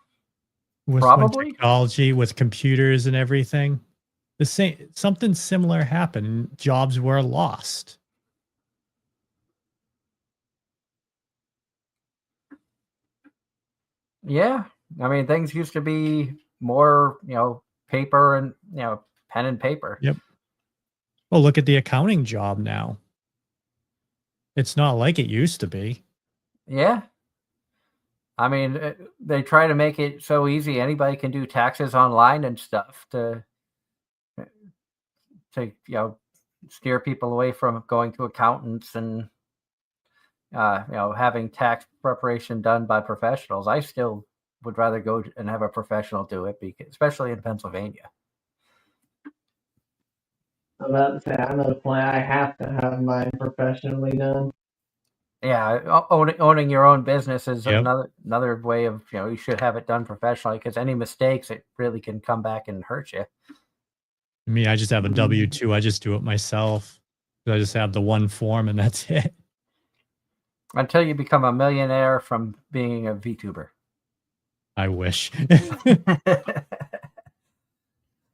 [SPEAKER 3] With when
[SPEAKER 1] Probably.
[SPEAKER 3] technology, with computers and everything. The same, something similar happened. Jobs were lost.
[SPEAKER 1] Yeah. I mean, things used to be more, paper and, pen and paper.
[SPEAKER 3] Yep. Well, look at the accounting job now. It's not like it used to be.
[SPEAKER 1] Yeah. I mean, they try to make it so easy. Anybody can do taxes online and stuff to steer people away from going to accountants and, having tax preparation done by professionals. I still would rather go and have a professional do it, especially in Pennsylvania.
[SPEAKER 2] I'm about to say, I'm at a point I have to have mine professionally done.
[SPEAKER 1] Yeah, owning your own business is
[SPEAKER 3] Yep.
[SPEAKER 1] another way of, you should have it done professionally, because any mistakes, it really can come back and hurt you.
[SPEAKER 3] Me, I just have a W-2. I just do it myself. I just have the one form and that's it.
[SPEAKER 1] Until you become a millionaire from being a VTuber.
[SPEAKER 3] I wish.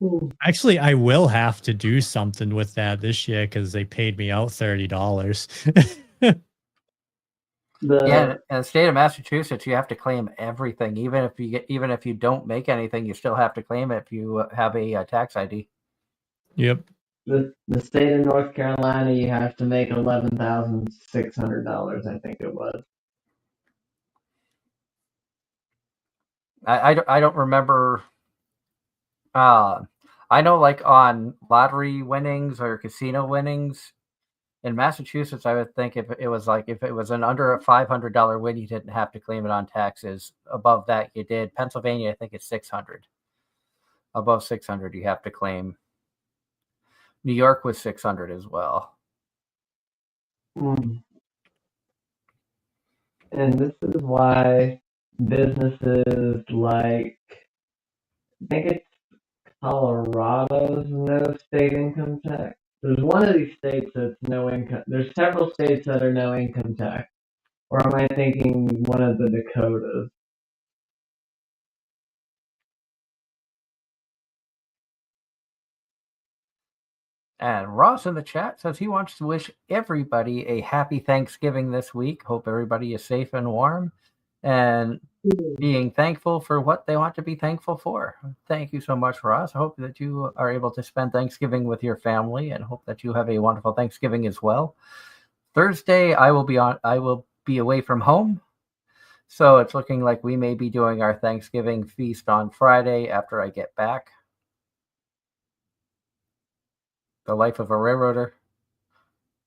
[SPEAKER 2] Hmm.
[SPEAKER 3] Actually, I will have to do something with that this year because they paid me out $30.
[SPEAKER 1] Yeah,
[SPEAKER 2] The
[SPEAKER 1] in the state of Massachusetts, you have to claim everything, even if you don't make anything, you still have to claim it if you have a tax ID.
[SPEAKER 3] Yep.
[SPEAKER 2] the state of North Carolina, you have to make $11,600. I think it was.
[SPEAKER 1] I don't remember. I know, like on lottery winnings or casino winnings in Massachusetts, I would think if it was an under a $500 win, you didn't have to claim it on taxes. Above that, you did. Pennsylvania, I think it's 600. Above 600, you have to claim. New York was 600 as well.
[SPEAKER 2] Mm. And this is why businesses like, I think it's Colorado's no state income tax. There's one of these states that's no income. There's several states that are no income tax. Or am I thinking one of the Dakotas?
[SPEAKER 1] And Ross in the chat says he wants to wish everybody a happy Thanksgiving this week. Hope everybody is safe and warm and being thankful for what they want to be thankful for. Thank you so much, Ross. I hope that you are able to spend Thanksgiving with your family and hope that you have a wonderful Thanksgiving as well. Thursday, I will be away from home. So it's looking like we may be doing our Thanksgiving feast on Friday after I get back. The life of a railroader.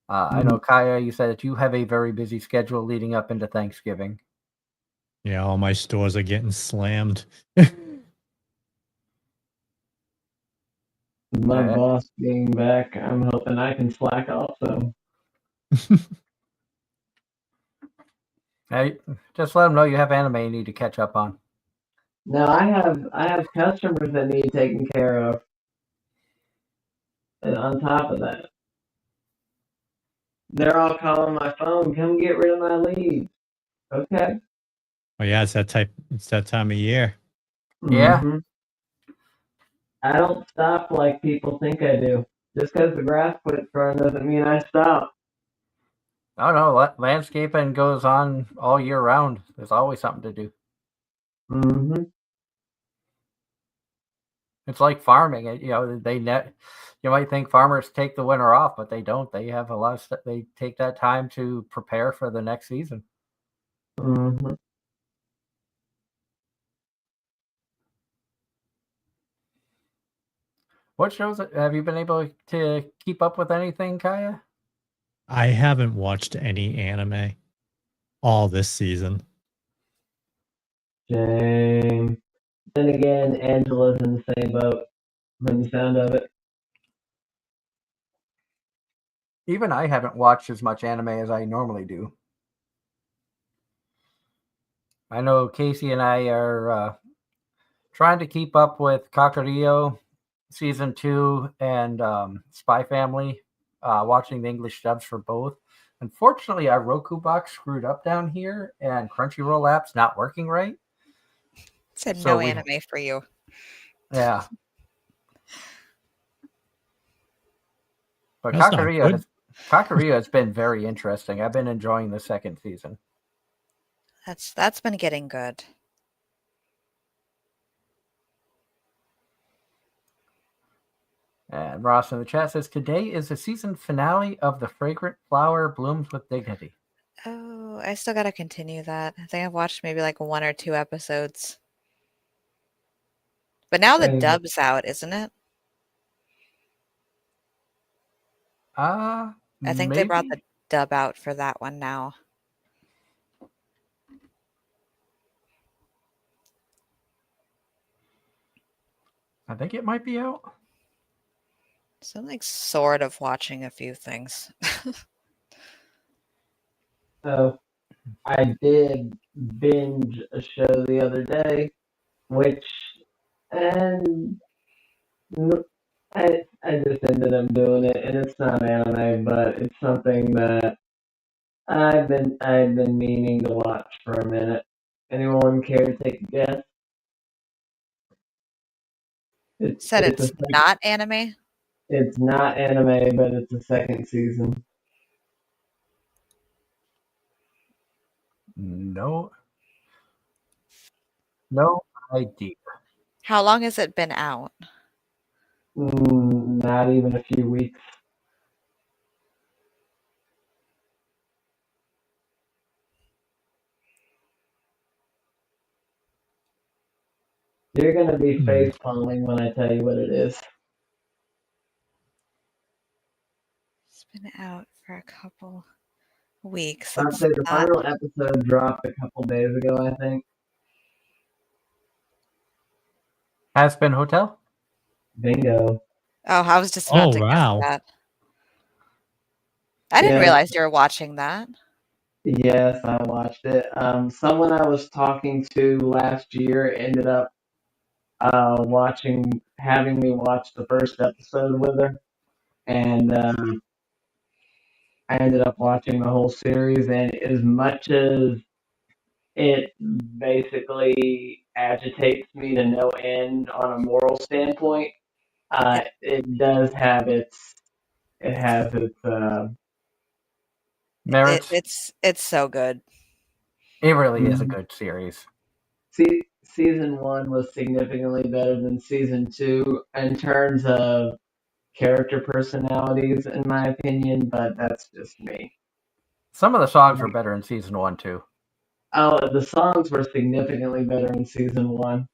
[SPEAKER 1] I know, Kaya, you said that you have a very busy schedule leading up into Thanksgiving.
[SPEAKER 3] Yeah, all my stores are getting slammed.
[SPEAKER 2] My boss being back, I'm hoping I can slack off some.
[SPEAKER 1] Hey, just let them know you have anime you need to catch up on.
[SPEAKER 2] No, I have customers that need taken care of. And on top of that, they're all calling my phone, come get rid of my leads. Okay.
[SPEAKER 3] Oh yeah, it's that time of year.
[SPEAKER 1] Yeah.
[SPEAKER 2] Mm-hmm. I don't stop like people think I do. Just because the grass quits growing doesn't mean I stop.
[SPEAKER 1] Oh no, landscaping goes on all year round. There's always something to do.
[SPEAKER 2] Mm-hmm.
[SPEAKER 1] It's like farming. You might think farmers take the winter off, but they don't. They have a lot of stuff. They take that time to prepare for the next season.
[SPEAKER 2] Mm-hmm.
[SPEAKER 1] What shows have you been able to keep up with anything, Kaya?
[SPEAKER 3] I haven't watched any anime all this season.
[SPEAKER 2] Shame. Then again, Angela's in the same boat from the sound of it.
[SPEAKER 1] Even I haven't watched as much anime as I normally do. I know Casey and I are trying to keep up with Kakario season 2 and Spy Family, watching the English dubs for both. Unfortunately, our Roku box screwed up down here, and Crunchyroll app's not working right.
[SPEAKER 4] Said
[SPEAKER 1] So
[SPEAKER 4] no anime for you.
[SPEAKER 1] Yeah. But
[SPEAKER 3] That's not good.
[SPEAKER 1] Kakario has been very interesting. I've been enjoying the second season.
[SPEAKER 4] That's been getting good.
[SPEAKER 1] And Ross in the chat says, today is the season finale of The Fragrant Flower Blooms with Dignity.
[SPEAKER 4] Oh, I still gotta continue that. I think I've watched maybe like 1 or 2 episodes. But now the dub's out, isn't it? I think they brought the dub out for that one now.
[SPEAKER 1] I think it might be out.
[SPEAKER 4] So I'm like sort of watching a few things.
[SPEAKER 2] So I did binge a show the other day, which and I just ended up doing it, and it's not anime, but it's something that I've been meaning to watch for a minute. Anyone care to take a guess?
[SPEAKER 4] Said
[SPEAKER 2] It's a
[SPEAKER 4] it's not anime.
[SPEAKER 2] it's not anime, but it's the second season.
[SPEAKER 1] No idea.
[SPEAKER 4] How long has it been out?
[SPEAKER 2] Not even a few weeks. You're gonna be face palming when I tell you what it is.
[SPEAKER 4] It's been out for a couple weeks.
[SPEAKER 2] I'd
[SPEAKER 4] It's
[SPEAKER 2] say the
[SPEAKER 4] not.
[SPEAKER 2] final episode dropped a couple days ago, I think.
[SPEAKER 1] Has Been Hotel?
[SPEAKER 2] Bingo.
[SPEAKER 4] Oh, I was just about
[SPEAKER 3] Oh,
[SPEAKER 4] to guess
[SPEAKER 3] wow.
[SPEAKER 4] that. I didn't
[SPEAKER 2] Yeah.
[SPEAKER 4] realize you were watching that.
[SPEAKER 2] Yes, I watched it. Someone I was talking to last year ended up having me watch the first episode with her, and I ended up watching the whole series. And as much as it basically agitates me to no end on a moral standpoint, it does have it has its
[SPEAKER 1] Merits?
[SPEAKER 4] It's so good.
[SPEAKER 1] It really is a good series.
[SPEAKER 2] season one was significantly better than season two in terms of character personalities, in my opinion, but that's just me.
[SPEAKER 1] Some of the songs were better in season 1 too.
[SPEAKER 2] Oh, the songs were significantly better in season one.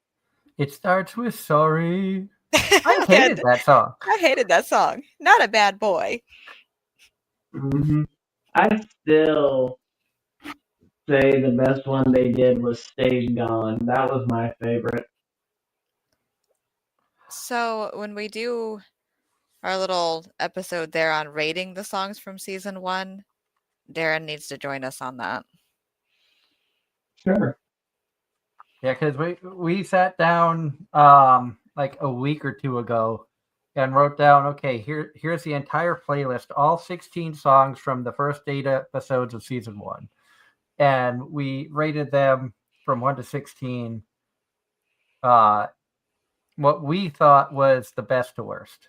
[SPEAKER 1] It starts with sorry. I
[SPEAKER 4] Yeah,
[SPEAKER 1] hated that song.
[SPEAKER 4] I hated that song. Not a bad boy.
[SPEAKER 2] I still say the best one they did was Stage Gone. That was my favorite.
[SPEAKER 4] So when we do our little episode there on rating the songs from season one, Darren needs to join us on that.
[SPEAKER 2] Sure.
[SPEAKER 1] Yeah, because we sat down like a week or two ago and wrote down, okay, here's the entire playlist, all 16 songs from the first 8 episodes of season 1. And we rated them from 1 to 16 what we thought was the best to worst.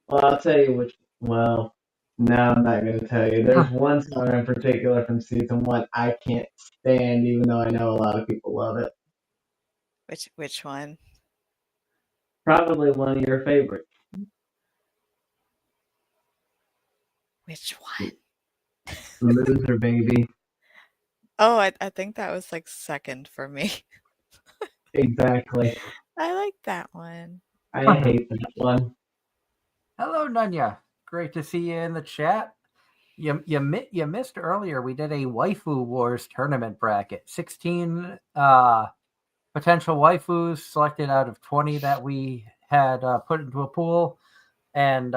[SPEAKER 2] Well, I'll tell you which. Well, no, I'm not going to tell you. There's one song in particular from season one I can't stand, even though I know a lot of people love it.
[SPEAKER 4] Which one?
[SPEAKER 2] Probably one of your favorites.
[SPEAKER 4] Which one?
[SPEAKER 2] Loser, baby.
[SPEAKER 4] Oh, I think that was like second for me.
[SPEAKER 2] Exactly.
[SPEAKER 4] I like that one.
[SPEAKER 2] I hate that one.
[SPEAKER 1] Hello, Nunya. Great to see you in the chat. You missed earlier. We did a Waifu Wars tournament bracket. 16 potential waifus selected out of 20 that we had put into a pool, and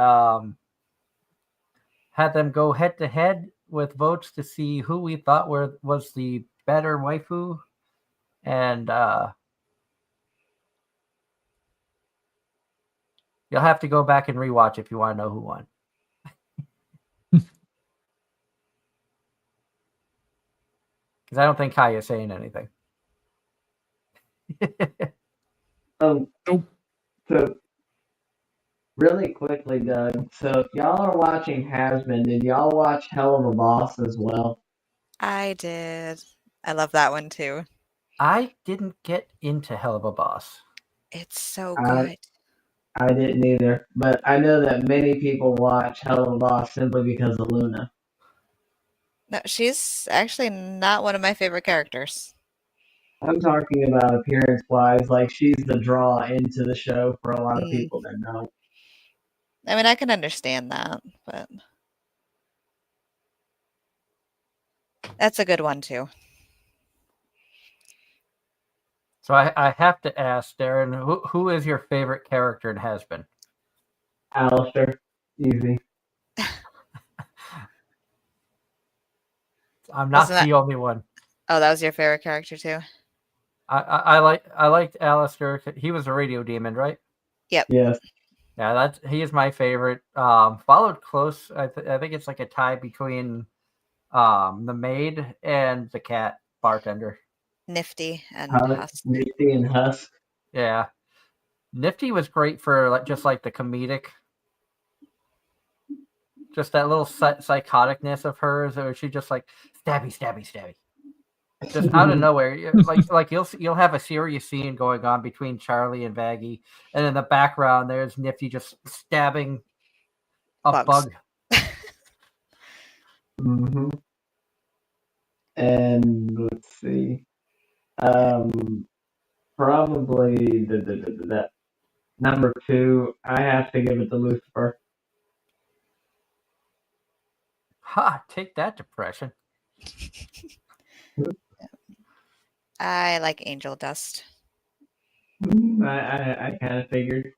[SPEAKER 1] had them go head to head with votes to see who we thought was the better waifu. And you'll have to go back and rewatch if you want to know who won. Because I don't think Kaya's saying anything.
[SPEAKER 3] Nope.
[SPEAKER 2] So, really quickly, Doug. So, if y'all are watching Hasbin, did y'all watch Hell of a Boss as well?
[SPEAKER 4] I did. I love that one too.
[SPEAKER 1] I didn't get into Hell of a Boss.
[SPEAKER 4] It's so
[SPEAKER 2] I-
[SPEAKER 4] good.
[SPEAKER 2] I didn't either, but I know that many people watch Hell of a Boss simply because of Luna.
[SPEAKER 4] No, she's actually not one of my favorite characters.
[SPEAKER 2] I'm talking about appearance-wise, like she's the draw into the show for a lot of
[SPEAKER 4] Mm.
[SPEAKER 2] people that know.
[SPEAKER 4] I mean, I can understand that, but that's a good one too.
[SPEAKER 1] So I have to ask, Darren, who is your favorite character in Hasbin?
[SPEAKER 2] Alistair, easy.
[SPEAKER 1] I'm not
[SPEAKER 4] Wasn't that-
[SPEAKER 1] the only one.
[SPEAKER 4] Oh, that was your favorite character too?
[SPEAKER 1] I liked Alistair. He was a radio demon, right?
[SPEAKER 2] Yes.
[SPEAKER 1] Yeah, he is my favorite. Followed close. I think it's like a tie between the maid and the cat bartender.
[SPEAKER 4] Nifty and Husk.
[SPEAKER 2] Nifty and Husk.
[SPEAKER 1] Yeah, Nifty was great for just like the comedic, just that little psychoticness of hers, where she just like stabby, stabby, stabby, just out of nowhere. Like you'll have a serious scene going on between Charlie and Vaggie, and in the background there's Nifty just stabbing a
[SPEAKER 4] Bugs.
[SPEAKER 1] bug.
[SPEAKER 2] Mm-hmm. And let's see, probably the number 2. I have to give it to Lucifer.
[SPEAKER 1] Ha! Take that, depression.
[SPEAKER 4] I like Angel Dust.
[SPEAKER 2] I kind of figured.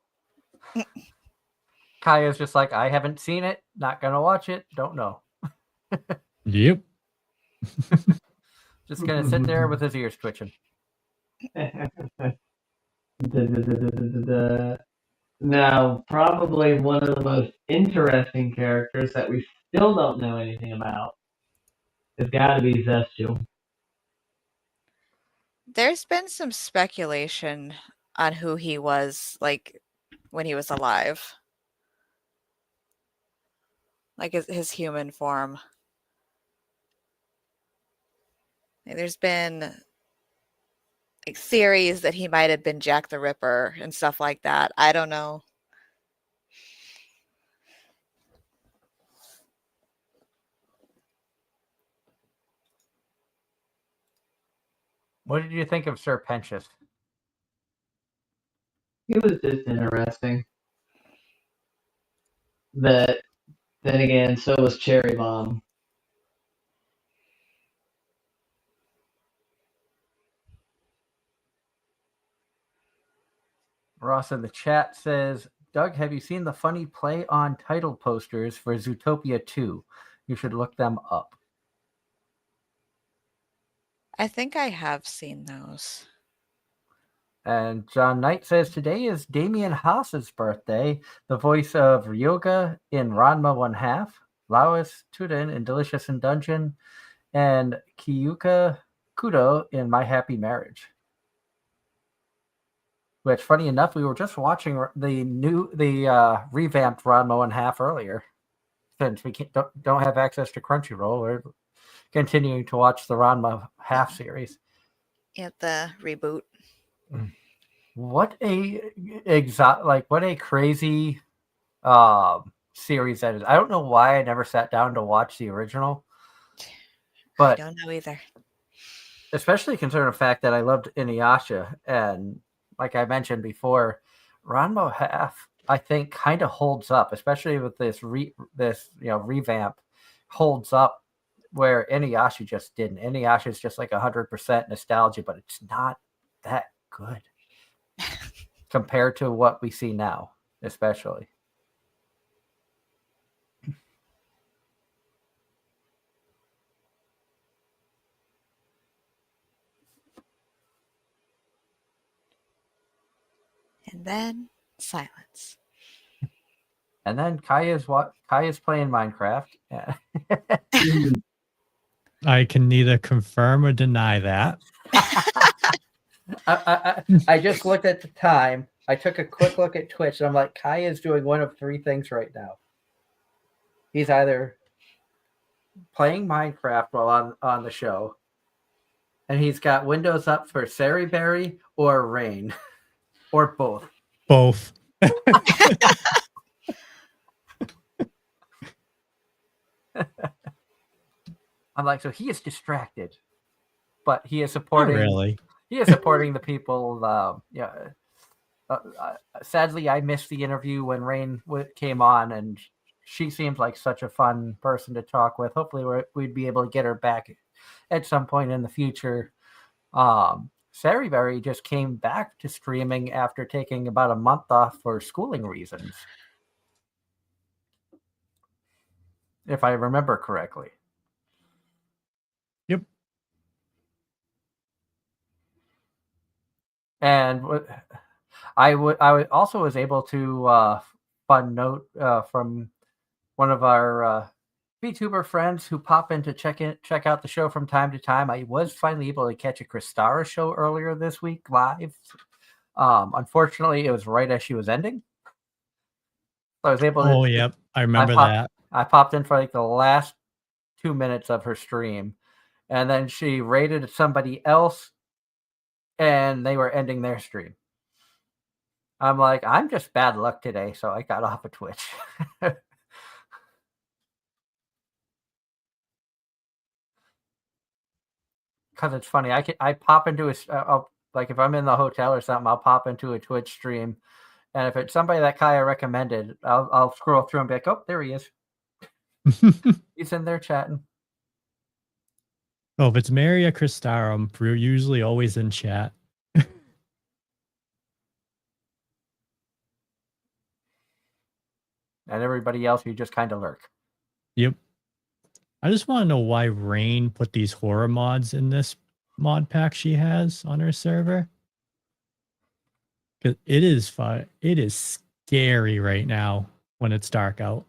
[SPEAKER 1] Kaya's just like, I haven't seen it, not gonna watch it, don't know.
[SPEAKER 3] Yep.
[SPEAKER 1] Just gonna sit there with his ears twitching.
[SPEAKER 2] Now, probably one of the most interesting characters that we still don't know anything about has got to be Zestial.
[SPEAKER 4] There's been some speculation on who he was, like, when he was alive. Like his human form. Like, there's been like theories that he might have been Jack the Ripper and stuff like that. I don't know.
[SPEAKER 1] What did you think of Sir Pentious?
[SPEAKER 2] He was just interesting. But then again, so was Cherry Bomb.
[SPEAKER 1] Ross in the chat says, Doug, have you seen the funny play on title posters for Zootopia 2? You should look them up.
[SPEAKER 4] I think I have seen those.
[SPEAKER 1] And John Knight says, today is Damien Haas's birthday, the voice of Ryoga in Ranma 1/2, Lois Tuden in Delicious in Dungeon, and Kiyuka Kudo in My Happy Marriage. Which, funny enough, we were just watching the revamped Ranma 1/2 earlier. Since we don't have access to Crunchyroll, we're continuing to watch the Ranma half series.
[SPEAKER 4] At the reboot.
[SPEAKER 1] What a crazy series that is. I don't know why I never sat down to watch the original, but
[SPEAKER 4] I don't know either.
[SPEAKER 1] Especially considering the fact that I loved Inuyasha, and like I mentioned before, Ranma half I think kind of holds up, especially with this revamp, holds up where Inuyasha just didn't. Inuyasha is just like 100% nostalgia, but it's not that good compared to what we see now, especially.
[SPEAKER 4] And then silence.
[SPEAKER 1] And then Kaya's playing Minecraft. Yeah.
[SPEAKER 3] I can neither confirm or deny that.
[SPEAKER 1] I just looked at the time. I took a quick look at Twitch, and I'm like, Kaya's doing one of 3 things right now. He's either playing Minecraft while on the show, and he's got windows up for Sariberry or Rain, or both.
[SPEAKER 3] Both.
[SPEAKER 1] I'm like, so he is distracted, but he is supporting.
[SPEAKER 3] Not really.
[SPEAKER 1] He is supporting the people. Sadly, I missed the interview when Rain came on, and she seems like such a fun person to talk with. Hopefully, we'd be able to get her back at some point in the future. Sariberry just came back to streaming after taking about a month off for schooling reasons, if I remember correctly.
[SPEAKER 3] Yep.
[SPEAKER 1] And I also was able to fun note from one of our VTuber friends who pop in to check out the show from time to time. I was finally able to catch a Kristara show earlier this week live. Unfortunately, it was right as she was ending. So I was able to.
[SPEAKER 3] Oh, yep. I remember that.
[SPEAKER 1] I popped in for like the last 2 minutes of her stream, and then she raided somebody else, and they were ending their stream. I'm like, I'm just bad luck today, so I got off of Twitch. Because it's funny, I pop into like if I'm in the hotel or something, I'll pop into a Twitch stream, and if it's somebody that Kaya recommended, I'll scroll through and be like, oh, there he is. He's in there chatting.
[SPEAKER 3] Oh, if it's Maria Cristarum, we're usually always in chat.
[SPEAKER 1] And everybody else, you just kind of lurk.
[SPEAKER 3] Yep. I just want to know why Rain put these horror mods in this mod pack she has on her server. Because it is fun. It is scary right now when it's dark out.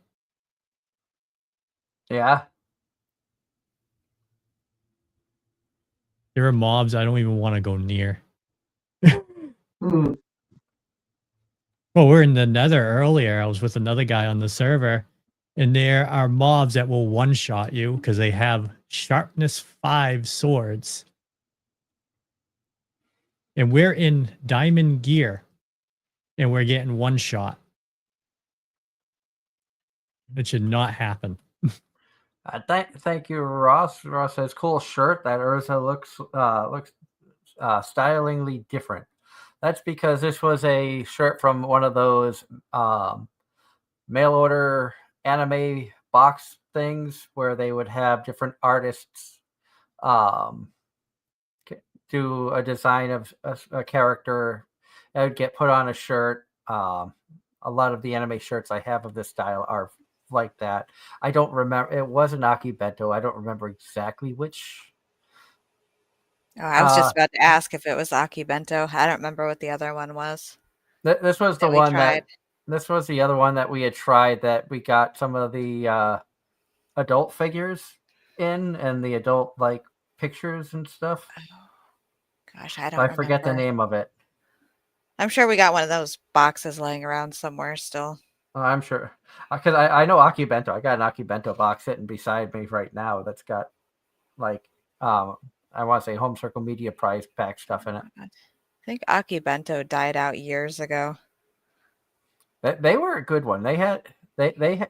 [SPEAKER 1] Yeah.
[SPEAKER 3] There are mobs I don't even want to go near. Well, we're in the Nether earlier. I was with another guy on the server, and there are mobs that will one-shot you because they have sharpness 5 swords. And we're in diamond gear, and we're getting one shot. It should not happen.
[SPEAKER 1] Thank you, Ross. Ross says, cool shirt. That Urza looks stylingly different. That's because this was a shirt from one of those mail order anime box things where they would have different artists do a design of a character that would get put on a shirt. A lot of the anime shirts I have of this style are like that. I don't remember. It was an Aki Bento. I don't remember exactly which.
[SPEAKER 4] Oh, I was just about to ask if it was Aki Bento. I don't remember what the other one was.
[SPEAKER 1] This was the one that. This was the other one that we had tried. That we got some of the adult figures in and the adult like pictures and stuff.
[SPEAKER 4] Oh, gosh, I don't. I
[SPEAKER 1] forget the name of it.
[SPEAKER 4] I'm sure we got one of those boxes laying around somewhere still.
[SPEAKER 1] Oh, I'm sure, because I know Aki Bento. I got an Aki Bento box sitting beside me right now that's got like I want to say Home Circle Media prize pack stuff in it.
[SPEAKER 4] I think Aki Bento died out years ago.
[SPEAKER 1] They were a good one. They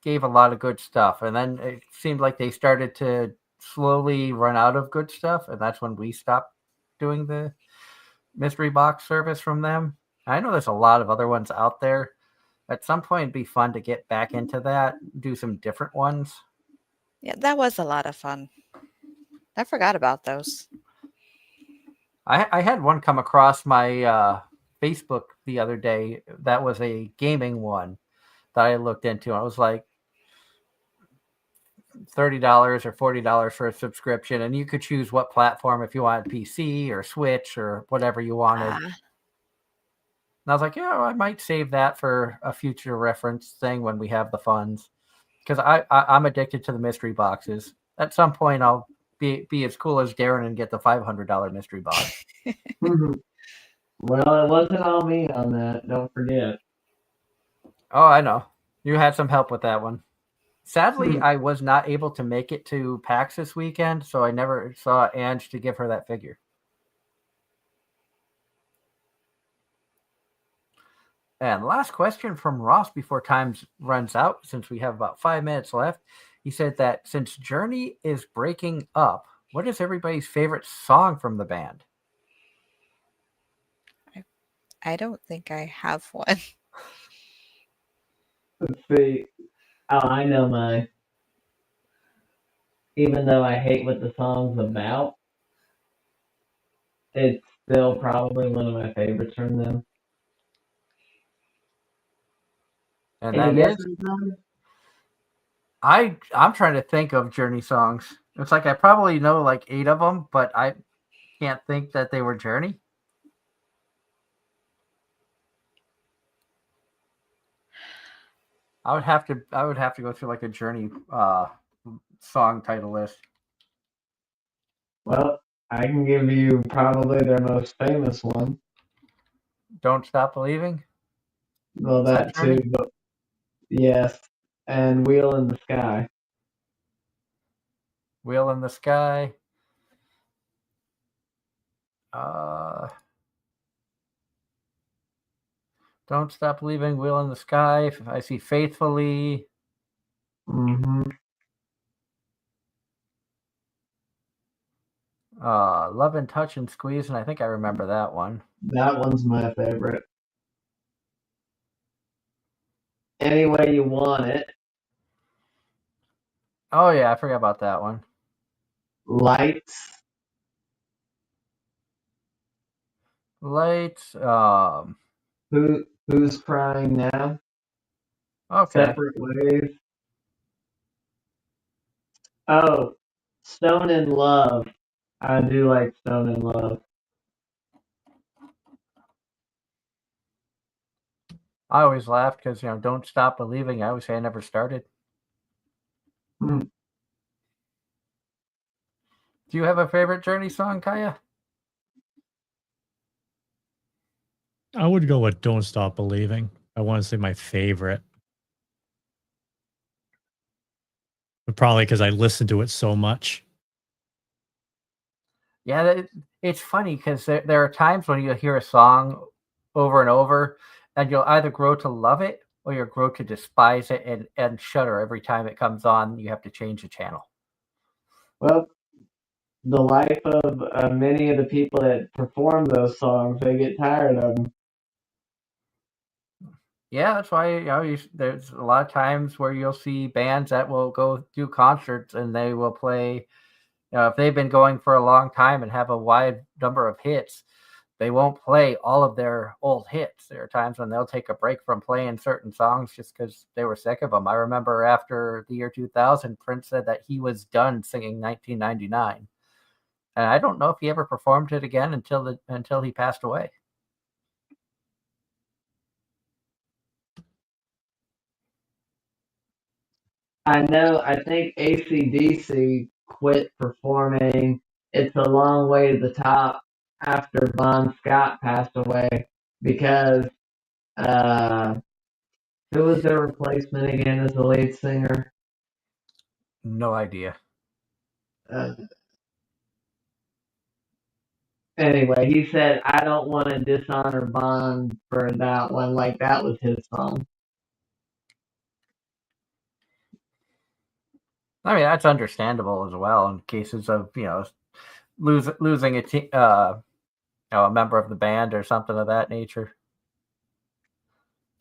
[SPEAKER 1] gave a lot of good stuff, and then it seemed like they started to slowly run out of good stuff, and that's when we stopped doing the mystery box service from them. I know there's a lot of other ones out there. At some point, it'd be fun to get back into that, do some different ones.
[SPEAKER 4] Yeah, that was a lot of fun. I forgot about those.
[SPEAKER 1] I had one come across my Facebook the other day that was a gaming one that I looked into. I was like $30 or $40 for a subscription, and you could choose what platform if you wanted PC or Switch or whatever you wanted. And I was like, yeah, I might save that for a future reference thing when we have the funds, because I'm addicted to the mystery boxes. At some point, I'll be as cool as Darren and get the $500 mystery box.
[SPEAKER 2] Well, it wasn't all me on that. Don't forget.
[SPEAKER 1] Oh, I know. You had some help with that one. Sadly, I was not able to make it to PAX this weekend, so I never saw Ange to give her that figure. And last question from Ross before time runs out, since we have about 5 minutes left. He said that since Journey is breaking up, what is everybody's favorite song from the band?
[SPEAKER 4] I don't think I have one.
[SPEAKER 2] Let's see. Oh, I know mine. Even though I hate what the song's about, it's still probably one of my favorites from them.
[SPEAKER 1] And that is... I'm trying to think of Journey songs. It's like I probably know like 8 of them, but I can't think that they were Journey. I would have to go through like a Journey song title list.
[SPEAKER 2] Well, I can give you probably their most famous one.
[SPEAKER 1] Don't Stop Believing.
[SPEAKER 2] Well,
[SPEAKER 1] Is that
[SPEAKER 2] that too,
[SPEAKER 1] Journey?
[SPEAKER 2] but yes. And Wheel in the Sky.
[SPEAKER 1] Wheel in the Sky. Don't Stop Believing, Wheel in the Sky. I see Faithfully.
[SPEAKER 2] Mm-hmm.
[SPEAKER 1] Love and Touch and Squeeze, and I think I remember that one.
[SPEAKER 2] That one's my favorite. Any Way You Want It.
[SPEAKER 1] Oh yeah, I forgot about that one.
[SPEAKER 2] Lights.
[SPEAKER 1] Lights.
[SPEAKER 2] Who's Crying Now?
[SPEAKER 1] Okay.
[SPEAKER 2] Separate Ways. Oh, Stone in Love. I do like Stone in Love.
[SPEAKER 1] I always laugh because Don't Stop Believing. I always say I never started.
[SPEAKER 2] Hmm.
[SPEAKER 1] Do you have a favorite Journey song, Kaya?
[SPEAKER 3] I would go with Don't Stop Believing. I want to say my favorite. But probably because I listened to it so much.
[SPEAKER 1] Yeah, it's funny because there are times when you hear a song over and over, and you'll either grow to love it or you'll grow to despise it and shudder every time it comes on. You have to change the channel.
[SPEAKER 2] Well, the life of many of the people that perform those songs, they get tired of them.
[SPEAKER 1] Yeah, that's why there's a lot of times where you'll see bands that will go do concerts and they will play. If they've been going for a long time and have a wide number of hits, they won't play all of their old hits. There are times when they'll take a break from playing certain songs just because they were sick of them. I remember after the year 2000, Prince said that he was done singing 1999, and I don't know if he ever performed it again until he passed away.
[SPEAKER 2] I think AC/DC quit performing It's a Long Way to the Top after Bon Scott passed away because uh, who was their replacement again as the lead singer?
[SPEAKER 1] No idea.
[SPEAKER 2] Uh, anyway, he said, I don't want to dishonor Bond for that one. Like, that was his song.
[SPEAKER 1] I mean, that's understandable as well in cases of losing a member of the band or something of that nature.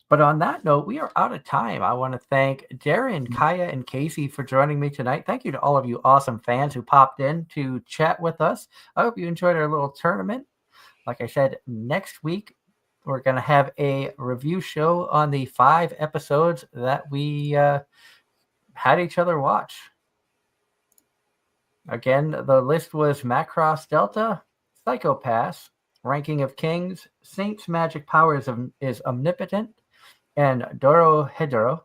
[SPEAKER 1] But on that note, we are out of time. I want to thank Darren, Kaya, and Casey for joining me tonight. Thank you to all of you awesome fans who popped in to chat with us. I hope you enjoyed our little tournament. Like I said, next week we're going to have a review show on the 5 episodes that we had each other watch. Again, the list was Macross Delta, Psychopaths, Ranking of Kings, Saint's Magic Powers is Omnipotent, and Doro Hedoro.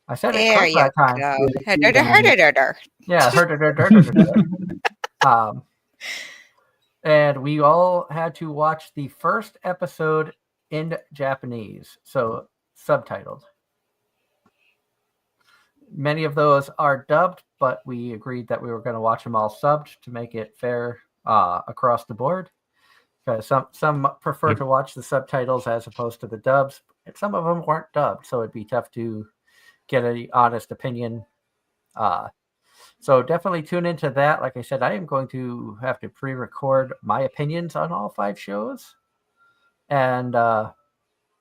[SPEAKER 1] I said it
[SPEAKER 4] There
[SPEAKER 1] correct
[SPEAKER 4] you
[SPEAKER 1] that time.
[SPEAKER 4] go.
[SPEAKER 1] Yeah, and we all had to watch the first episode in Japanese, so subtitled. Many of those are dubbed, but we agreed that we were going to watch them all subbed to make it fair across the board. Because some prefer to watch the subtitles as opposed to the dubs. And some of them weren't dubbed, so it'd be tough to get an honest opinion. So definitely tune into that. Like I said, I am going to have to pre-record my opinions on all 5 shows. And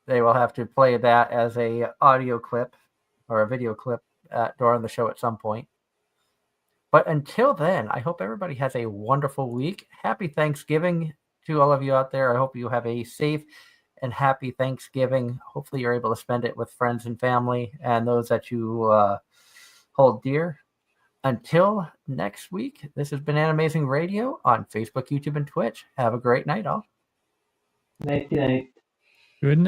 [SPEAKER 1] they will have to play that as a audio clip or a video clip during the show at some point. But until then, I hope everybody has a wonderful week. Happy Thanksgiving to all of you out there. I hope you have a safe and happy Thanksgiving. Hopefully you're able to spend it with friends and family and those that you hold dear. Until next week, this has been Anime-Zing Radio on Facebook, YouTube, and Twitch. Have a great night, all.
[SPEAKER 2] Night night.
[SPEAKER 3] Good night.